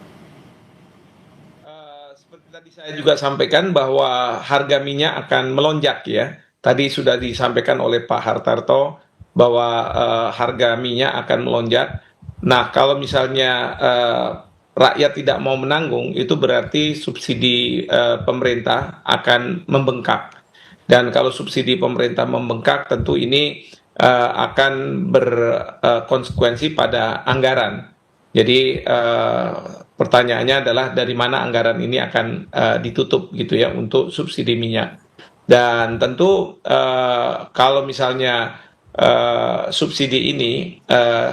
Seperti tadi saya juga sampaikan bahwa harga minyak akan melonjak ya. Tadi sudah disampaikan oleh Pak Hartarto bahwa harga minyak akan melonjak. Nah, kalau misalnya rakyat tidak mau menanggung, itu berarti subsidi pemerintah akan membengkak. Dan kalau subsidi pemerintah membengkak, tentu ini akan berkonsekuensi pada anggaran. Jadi pertanyaannya adalah dari mana anggaran ini akan ditutup gitu ya untuk subsidi minyak. Dan tentu kalau misalnya subsidi ini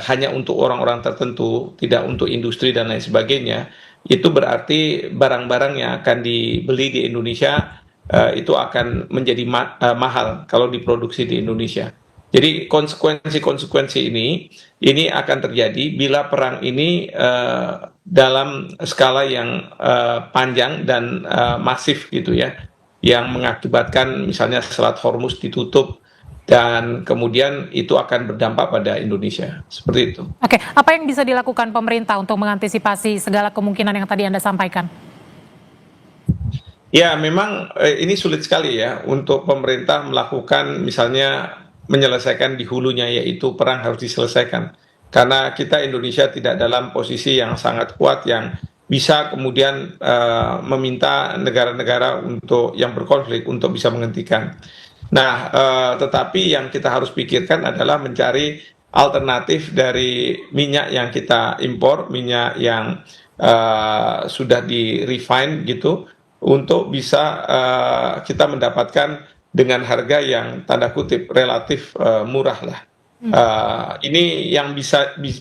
hanya untuk orang-orang tertentu, tidak untuk industri dan lain sebagainya, itu berarti barang-barang yang akan dibeli di Indonesia itu akan menjadi mahal kalau diproduksi di Indonesia. Jadi konsekuensi ini akan terjadi bila perang ini dalam skala yang panjang dan masif gitu ya, yang mengakibatkan misalnya Selat Hormuz ditutup dan kemudian itu akan berdampak pada Indonesia. Seperti itu. Oke, apa yang bisa dilakukan pemerintah untuk mengantisipasi segala kemungkinan yang tadi Anda sampaikan? Ya, memang ini sulit sekali ya untuk pemerintah melakukan misalnya menyelesaikan di hulunya, yaitu perang harus diselesaikan. Karena kita Indonesia tidak dalam posisi yang sangat kuat yang bisa kemudian meminta negara-negara untuk yang berkonflik untuk bisa menghentikan. Nah, tetapi yang kita harus pikirkan adalah mencari alternatif dari minyak yang kita impor, minyak yang sudah di-refine gitu, untuk bisa kita mendapatkan dengan harga yang tanda kutip relatif murah lah. Ini yang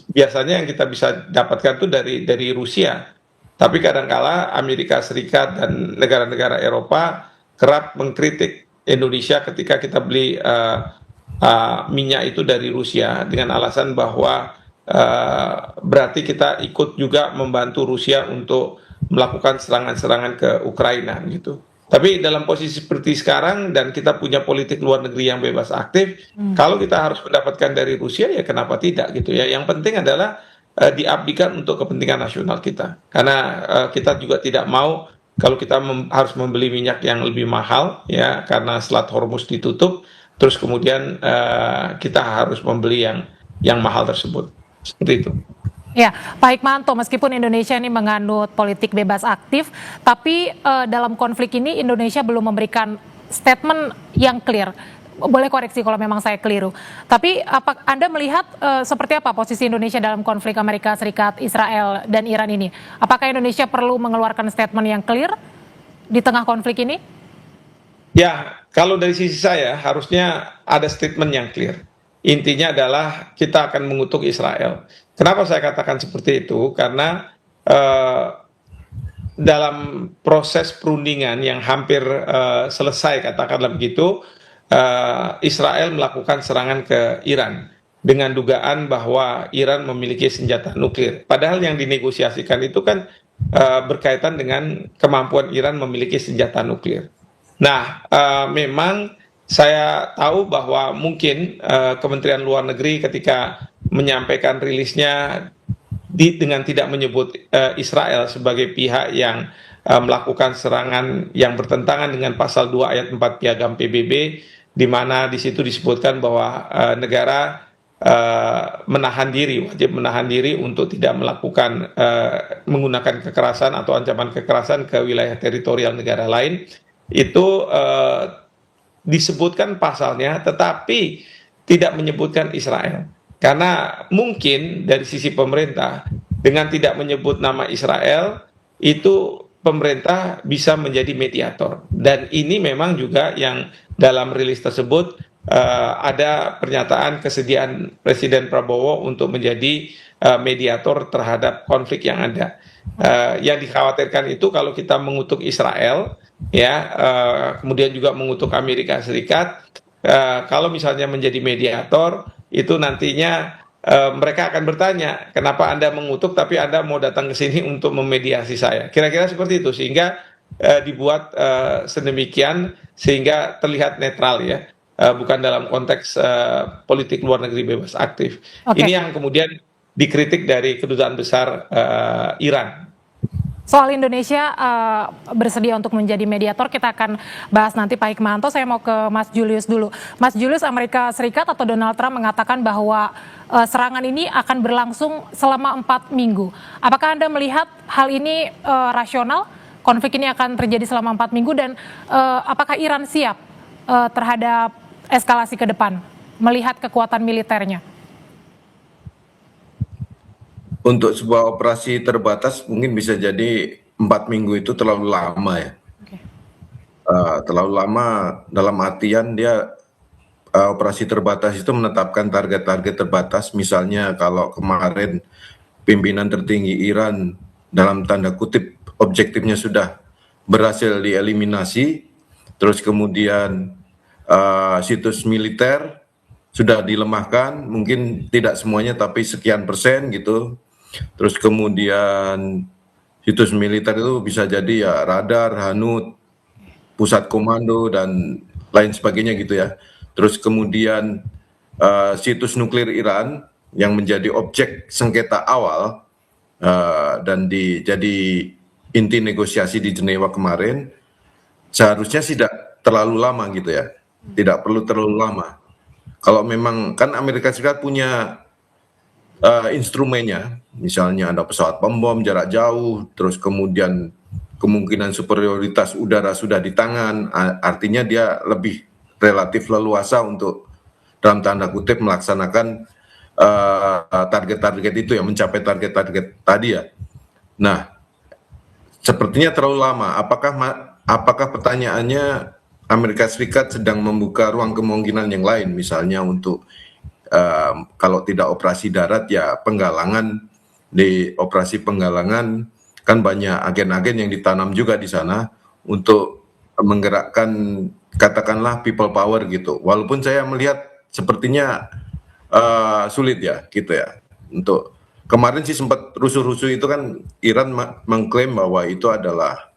biasanya yang kita bisa dapatkan itu dari Rusia. Tapi kadangkala Amerika Serikat dan negara-negara Eropa kerap mengkritik Indonesia ketika kita beli minyak itu dari Rusia dengan alasan bahwa berarti kita ikut juga membantu Rusia untuk melakukan serangan-serangan ke Ukraina gitu. Tapi dalam posisi seperti sekarang dan kita punya politik luar negeri yang bebas aktif, kalau kita harus mendapatkan dari Rusia ya kenapa tidak gitu ya. Yang penting adalah diabdikan untuk kepentingan nasional kita. Karena kita juga tidak mau kalau kita harus membeli minyak yang lebih mahal ya karena Selat Hormuz ditutup, terus kemudian kita harus membeli yang mahal tersebut. Seperti itu. Ya, Pak Hikmanto, meskipun Indonesia ini menganut politik bebas aktif, tapi dalam konflik ini Indonesia belum memberikan statement yang clear. Boleh koreksi kalau memang saya keliru. Tapi Anda melihat seperti apa posisi Indonesia dalam konflik Amerika Serikat, Israel, dan Iran ini? Apakah Indonesia perlu mengeluarkan statement yang clear di tengah konflik ini? Ya, kalau dari sisi saya harusnya ada statement yang clear. Intinya adalah kita akan mengutuk Israel. Kenapa saya katakan seperti itu? Karena dalam proses perundingan yang hampir selesai, katakanlah begitu, Israel melakukan serangan ke Iran dengan dugaan bahwa Iran memiliki senjata nuklir. Padahal yang dinegosiasikan itu kan berkaitan dengan kemampuan Iran memiliki senjata nuklir. Nah, memang saya tahu bahwa mungkin Kementerian Luar Negeri ketika menyampaikan rilisnya dengan tidak menyebut Israel sebagai pihak yang melakukan serangan yang bertentangan dengan pasal 2 ayat 4 Piagam PBB, di mana di situ disebutkan bahwa negara menahan diri, wajib menahan diri untuk tidak melakukan menggunakan kekerasan atau ancaman kekerasan ke wilayah teritorial negara lain. Itu disebutkan pasalnya, tetapi tidak menyebutkan Israel. Karena mungkin dari sisi pemerintah, dengan tidak menyebut nama Israel, itu pemerintah bisa menjadi mediator. Dan ini memang juga yang dalam rilis tersebut ada pernyataan kesediaan Presiden Prabowo untuk menjadi mediator terhadap konflik yang ada. Yang dikhawatirkan itu kalau kita mengutuk Israel, ya, kemudian juga mengutuk Amerika Serikat, kalau misalnya menjadi mediator, itu nantinya mereka akan bertanya, kenapa Anda mengutuk tapi Anda mau datang ke sini untuk memediasi saya? Kira-kira seperti itu, sehingga dibuat sedemikian sehingga terlihat netral ya, bukan dalam konteks politik luar negeri bebas aktif. Okay. Ini yang kemudian dikritik dari Kedutaan Besar Iran. Soal Indonesia bersedia untuk menjadi mediator, kita akan bahas nanti Pak Hikmanto. Saya mau ke Mas Julius dulu. Mas Julius, Amerika Serikat atau Donald Trump mengatakan bahwa serangan ini akan berlangsung selama 4 minggu. Apakah Anda melihat hal ini rasional? Konflik ini akan terjadi selama 4 minggu dan apakah Iran siap terhadap eskalasi ke depan, melihat kekuatan militernya? Untuk sebuah operasi terbatas mungkin bisa jadi 4 minggu itu terlalu lama ya. Okay. Terlalu lama dalam artian dia operasi terbatas itu menetapkan target-target terbatas. Misalnya kalau kemarin pimpinan tertinggi Iran dalam tanda kutip objektifnya sudah berhasil dieliminasi, terus kemudian situs militer sudah dilemahkan, mungkin tidak semuanya tapi sekian persen gitu. Terus kemudian situs militer itu bisa jadi ya radar, hanut, pusat komando dan lain sebagainya gitu ya. Terus kemudian situs nuklir Iran yang menjadi objek sengketa awal dan jadi inti negosiasi di Jenewa kemarin, seharusnya tidak terlalu lama gitu ya. Tidak perlu terlalu lama. Kalau memang kan Amerika Serikat punya instrumennya, misalnya ada pesawat pembom jarak jauh, terus kemudian kemungkinan superioritas udara sudah di tangan, artinya dia lebih relatif leluasa untuk dalam tanda kutip melaksanakan target-target itu ya, mencapai target-target tadi ya. Nah, sepertinya terlalu lama. Apakah pertanyaannya Amerika Serikat sedang membuka ruang kemungkinan yang lain, misalnya untuk kalau tidak operasi darat ya penggalangan. Di operasi penggalangan kan banyak agen-agen yang ditanam juga di sana untuk menggerakkan katakanlah people power gitu. Walaupun saya melihat sepertinya sulit ya gitu ya. Untuk kemarin sih sempat rusuh-rusuh itu kan Iran mengklaim bahwa itu adalah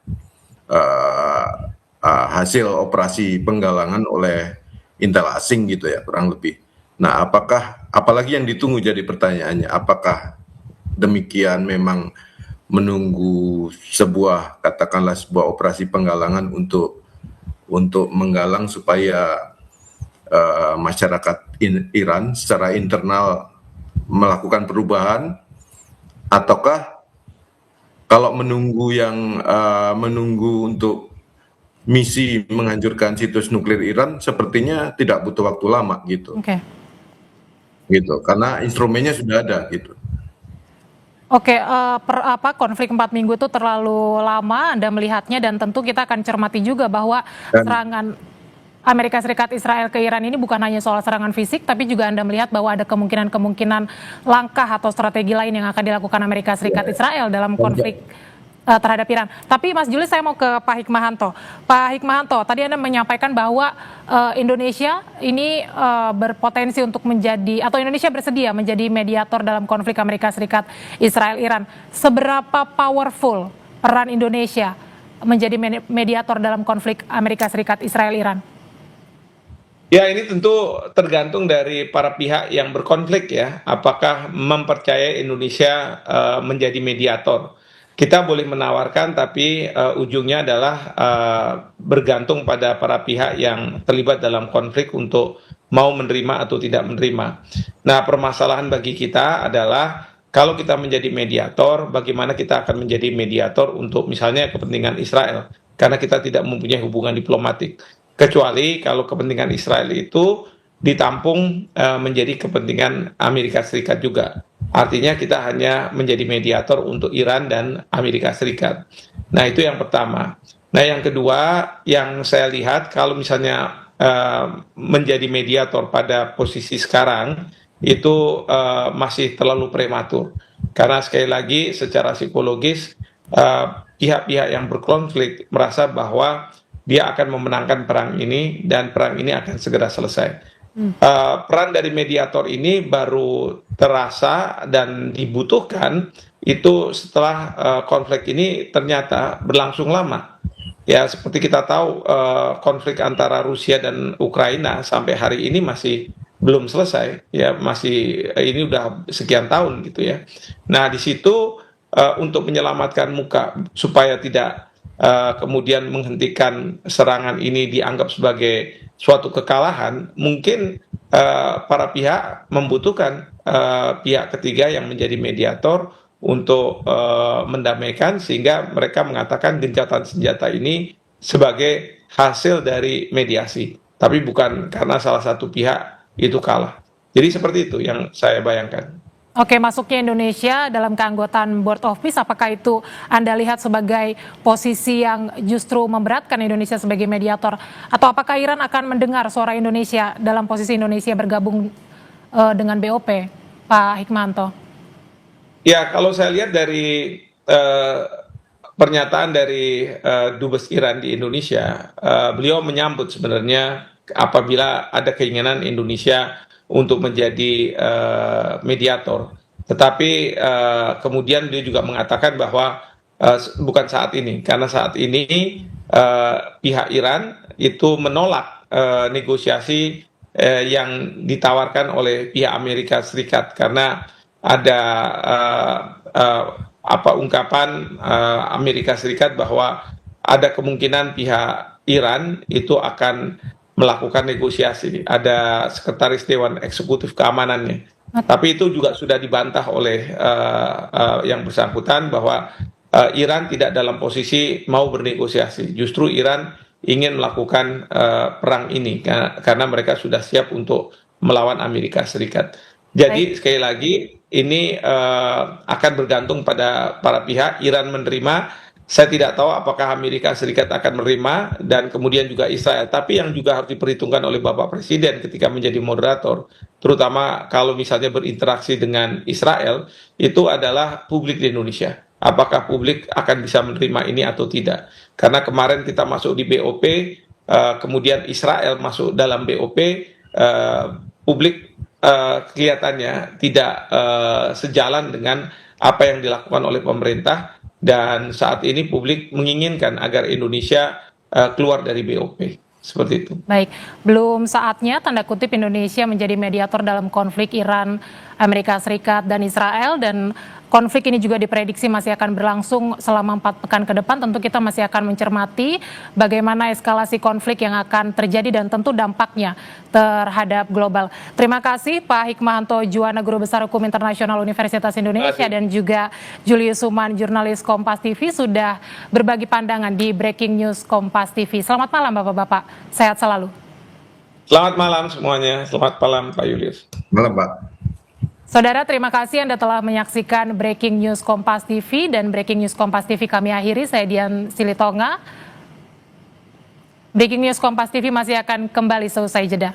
hasil operasi penggalangan oleh intel asing gitu ya, kurang lebih. Nah, apalagi yang ditunggu jadi pertanyaannya, apakah demikian memang menunggu katakanlah sebuah operasi penggalangan untuk menggalang supaya masyarakat Iran secara internal melakukan perubahan, ataukah kalau menunggu untuk misi menghancurkan situs nuklir Iran sepertinya tidak butuh waktu lama gitu. Gitu, karena instrumennya sudah ada gitu. Konflik 4 minggu itu terlalu lama Anda melihatnya, dan tentu kita akan cermati juga bahwa serangan Amerika Serikat Israel ke Iran ini bukan hanya soal serangan fisik, tapi juga Anda melihat bahwa ada kemungkinan langkah atau strategi lain yang akan dilakukan Amerika Serikat Israel dalam konflik terhadap Iran. Tapi Mas Julius, saya mau ke Pak Hikmahanto. Pak Hikmahanto, tadi Anda menyampaikan bahwa Indonesia ini berpotensi untuk atau Indonesia bersedia menjadi mediator dalam konflik Amerika Serikat Israel-Iran. Seberapa powerful peran Indonesia menjadi mediator dalam konflik Amerika Serikat Israel-Iran? Ya, ini tentu tergantung dari para pihak yang berkonflik ya. Apakah mempercayai Indonesia menjadi mediator? Kita boleh menawarkan, tapi ujungnya adalah bergantung pada para pihak yang terlibat dalam konflik untuk mau menerima atau tidak menerima. Nah, permasalahan bagi kita adalah kalau kita menjadi mediator, bagaimana kita akan menjadi mediator untuk misalnya kepentingan Israel, karena kita tidak mempunyai hubungan diplomatik. Kecuali kalau kepentingan Israel itu ditampung menjadi kepentingan Amerika Serikat juga. Artinya kita hanya menjadi mediator untuk Iran dan Amerika Serikat. Nah, itu yang pertama. Nah, yang kedua yang saya lihat, kalau misalnya menjadi mediator pada posisi sekarang, itu masih terlalu prematur. Karena sekali lagi secara psikologis, pihak-pihak yang berkonflik merasa bahwa dia akan memenangkan perang ini dan perang ini akan segera selesai. Peran dari mediator ini baru terasa dan dibutuhkan itu setelah konflik ini ternyata berlangsung lama. Ya, seperti kita tahu konflik antara Rusia dan Ukraina sampai hari ini masih belum selesai. Ya, masih ini udah sekian tahun gitu ya. Nah, di situ untuk menyelamatkan muka supaya tidak kemudian menghentikan serangan ini dianggap sebagai suatu kekalahan, mungkin para pihak membutuhkan pihak ketiga yang menjadi mediator untuk mendamaikan, sehingga mereka mengatakan gencatan senjata ini sebagai hasil dari mediasi, tapi bukan karena salah satu pihak itu kalah. Jadi seperti itu yang saya bayangkan. Oke, masuknya Indonesia dalam keanggotaan Board of Peace, apakah itu Anda lihat sebagai posisi yang justru memberatkan Indonesia sebagai mediator? Atau apakah Iran akan mendengar suara Indonesia dalam posisi Indonesia bergabung dengan BOP, Pak Hikmahanto? Ya, kalau saya lihat dari pernyataan dari Dubes Iran di Indonesia, beliau menyambut sebenarnya apabila ada keinginan Indonesia untuk menjadi mediator. Tetapi kemudian dia juga mengatakan bahwa bukan saat ini, karena saat ini pihak Iran itu menolak negosiasi yang ditawarkan oleh pihak Amerika Serikat, karena ada ungkapan Amerika Serikat bahwa ada kemungkinan pihak Iran itu akan melakukan negosiasi, ada Sekretaris Dewan Eksekutif Keamanannya. Tapi itu juga sudah dibantah oleh yang bersangkutan bahwa Iran tidak dalam posisi mau bernegosiasi. Justru Iran ingin melakukan perang ini karena mereka sudah siap untuk melawan Amerika Serikat. Jadi sekali lagi ini akan bergantung pada para pihak. Iran menerima, saya tidak tahu apakah Amerika Serikat akan menerima, dan kemudian juga Israel. Tapi yang juga harus diperhitungkan oleh Bapak Presiden ketika menjadi moderator, terutama kalau misalnya berinteraksi dengan Israel, itu adalah publik di Indonesia. Apakah publik akan bisa menerima ini atau tidak? Karena kemarin kita masuk di BOP, kemudian Israel masuk dalam BOP, publik kelihatannya tidak sejalan dengan apa yang dilakukan oleh pemerintah. Dan saat ini publik menginginkan agar Indonesia keluar dari BOP. Seperti itu. Baik, belum saatnya tanda kutip Indonesia menjadi mediator dalam konflik Iran, Amerika Serikat, dan Israel, dan konflik ini juga diprediksi masih akan berlangsung selama 4 pekan ke depan. Tentu kita masih akan mencermati bagaimana eskalasi konflik yang akan terjadi dan tentu dampaknya terhadap global. Terima kasih Pak Hikmahanto Juwana, Guru Besar Hukum Internasional Universitas Indonesia, dan juga Julius Suman, jurnalis Kompas TV, sudah berbagi pandangan di Breaking News Kompas TV. Selamat malam Bapak-Bapak. Sehat selalu. Selamat malam semuanya. Selamat malam Pak Julius. Malam Pak. Saudara, terima kasih Anda telah menyaksikan Breaking News Kompas TV, dan Breaking News Kompas TV kami akhiri. Saya Dian Silitonga. Breaking News Kompas TV masih akan kembali seusai jeda.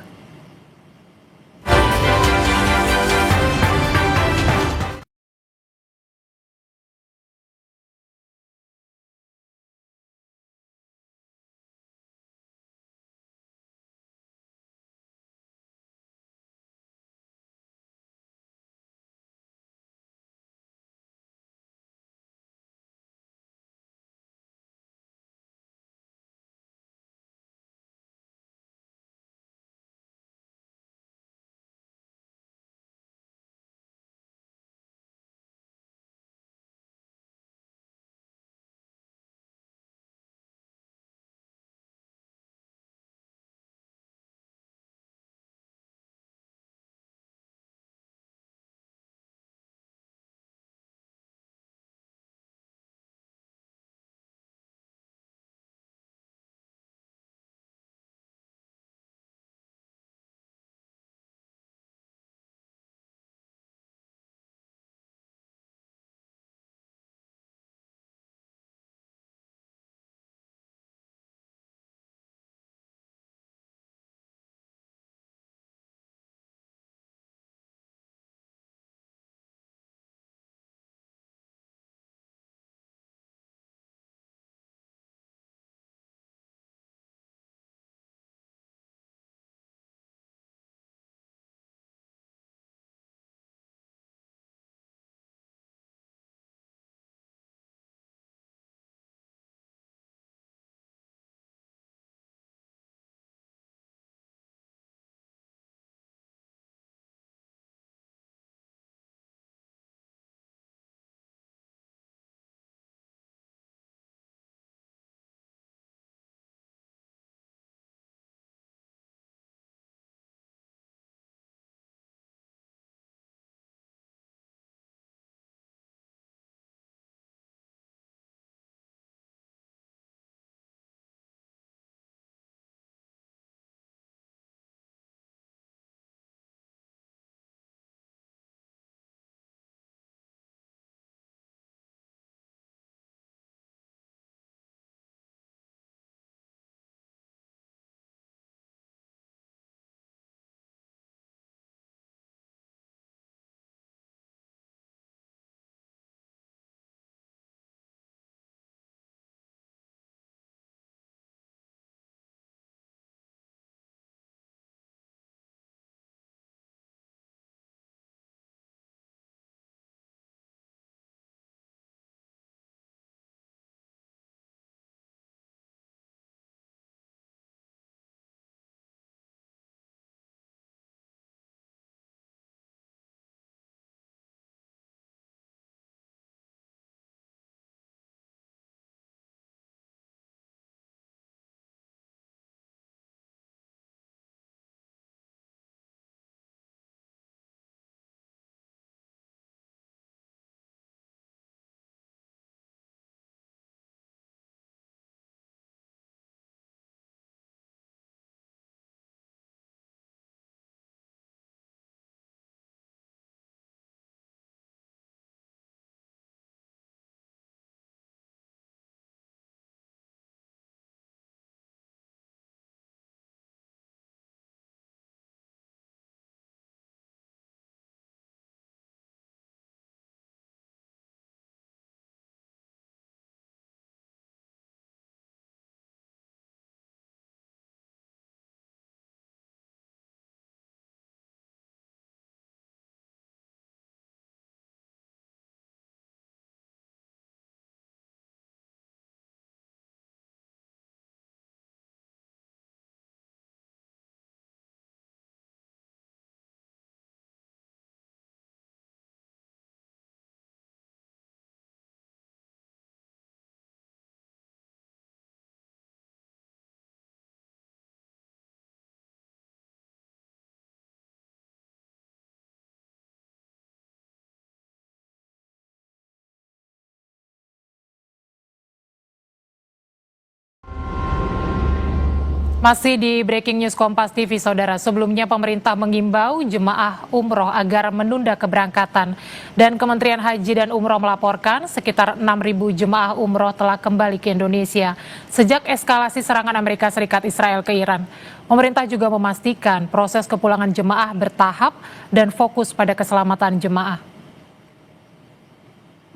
Masih di Breaking News Kompas TV, Saudara. Sebelumnya pemerintah mengimbau jemaah umroh agar menunda keberangkatan. Dan Kementerian Haji dan Umroh melaporkan sekitar 6.000 jemaah umroh telah kembali ke Indonesia sejak eskalasi serangan Amerika Serikat Israel ke Iran. Pemerintah juga memastikan proses kepulangan jemaah bertahap dan fokus pada keselamatan jemaah.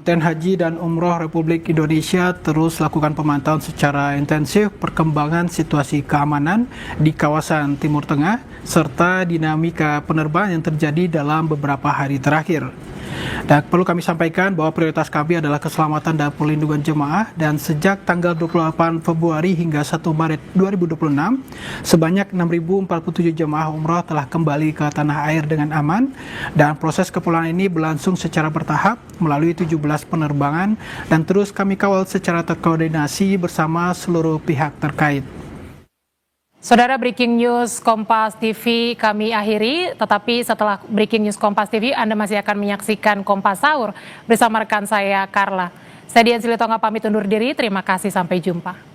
Kementerian Haji dan Umroh Republik Indonesia terus lakukan pemantauan secara intensif perkembangan situasi keamanan di kawasan Timur Tengah serta dinamika penerbangan yang terjadi dalam beberapa hari terakhir. Dan perlu kami sampaikan bahwa prioritas kami adalah keselamatan dan perlindungan jemaah, dan sejak tanggal 28 Februari hingga 1 Maret 2026, sebanyak 6.047 jemaah umroh telah kembali ke tanah air dengan aman, dan proses kepulangan ini berlangsung secara bertahap melalui 17 penerbangan dan terus kami kawal secara terkoordinasi bersama seluruh pihak terkait. Saudara, Breaking News Kompas TV kami akhiri, tetapi setelah Breaking News Kompas TV Anda masih akan menyaksikan Kompas Sahur bersama rekan saya Carla. Saya Dian Silitonga pamit undur diri, terima kasih, sampai jumpa.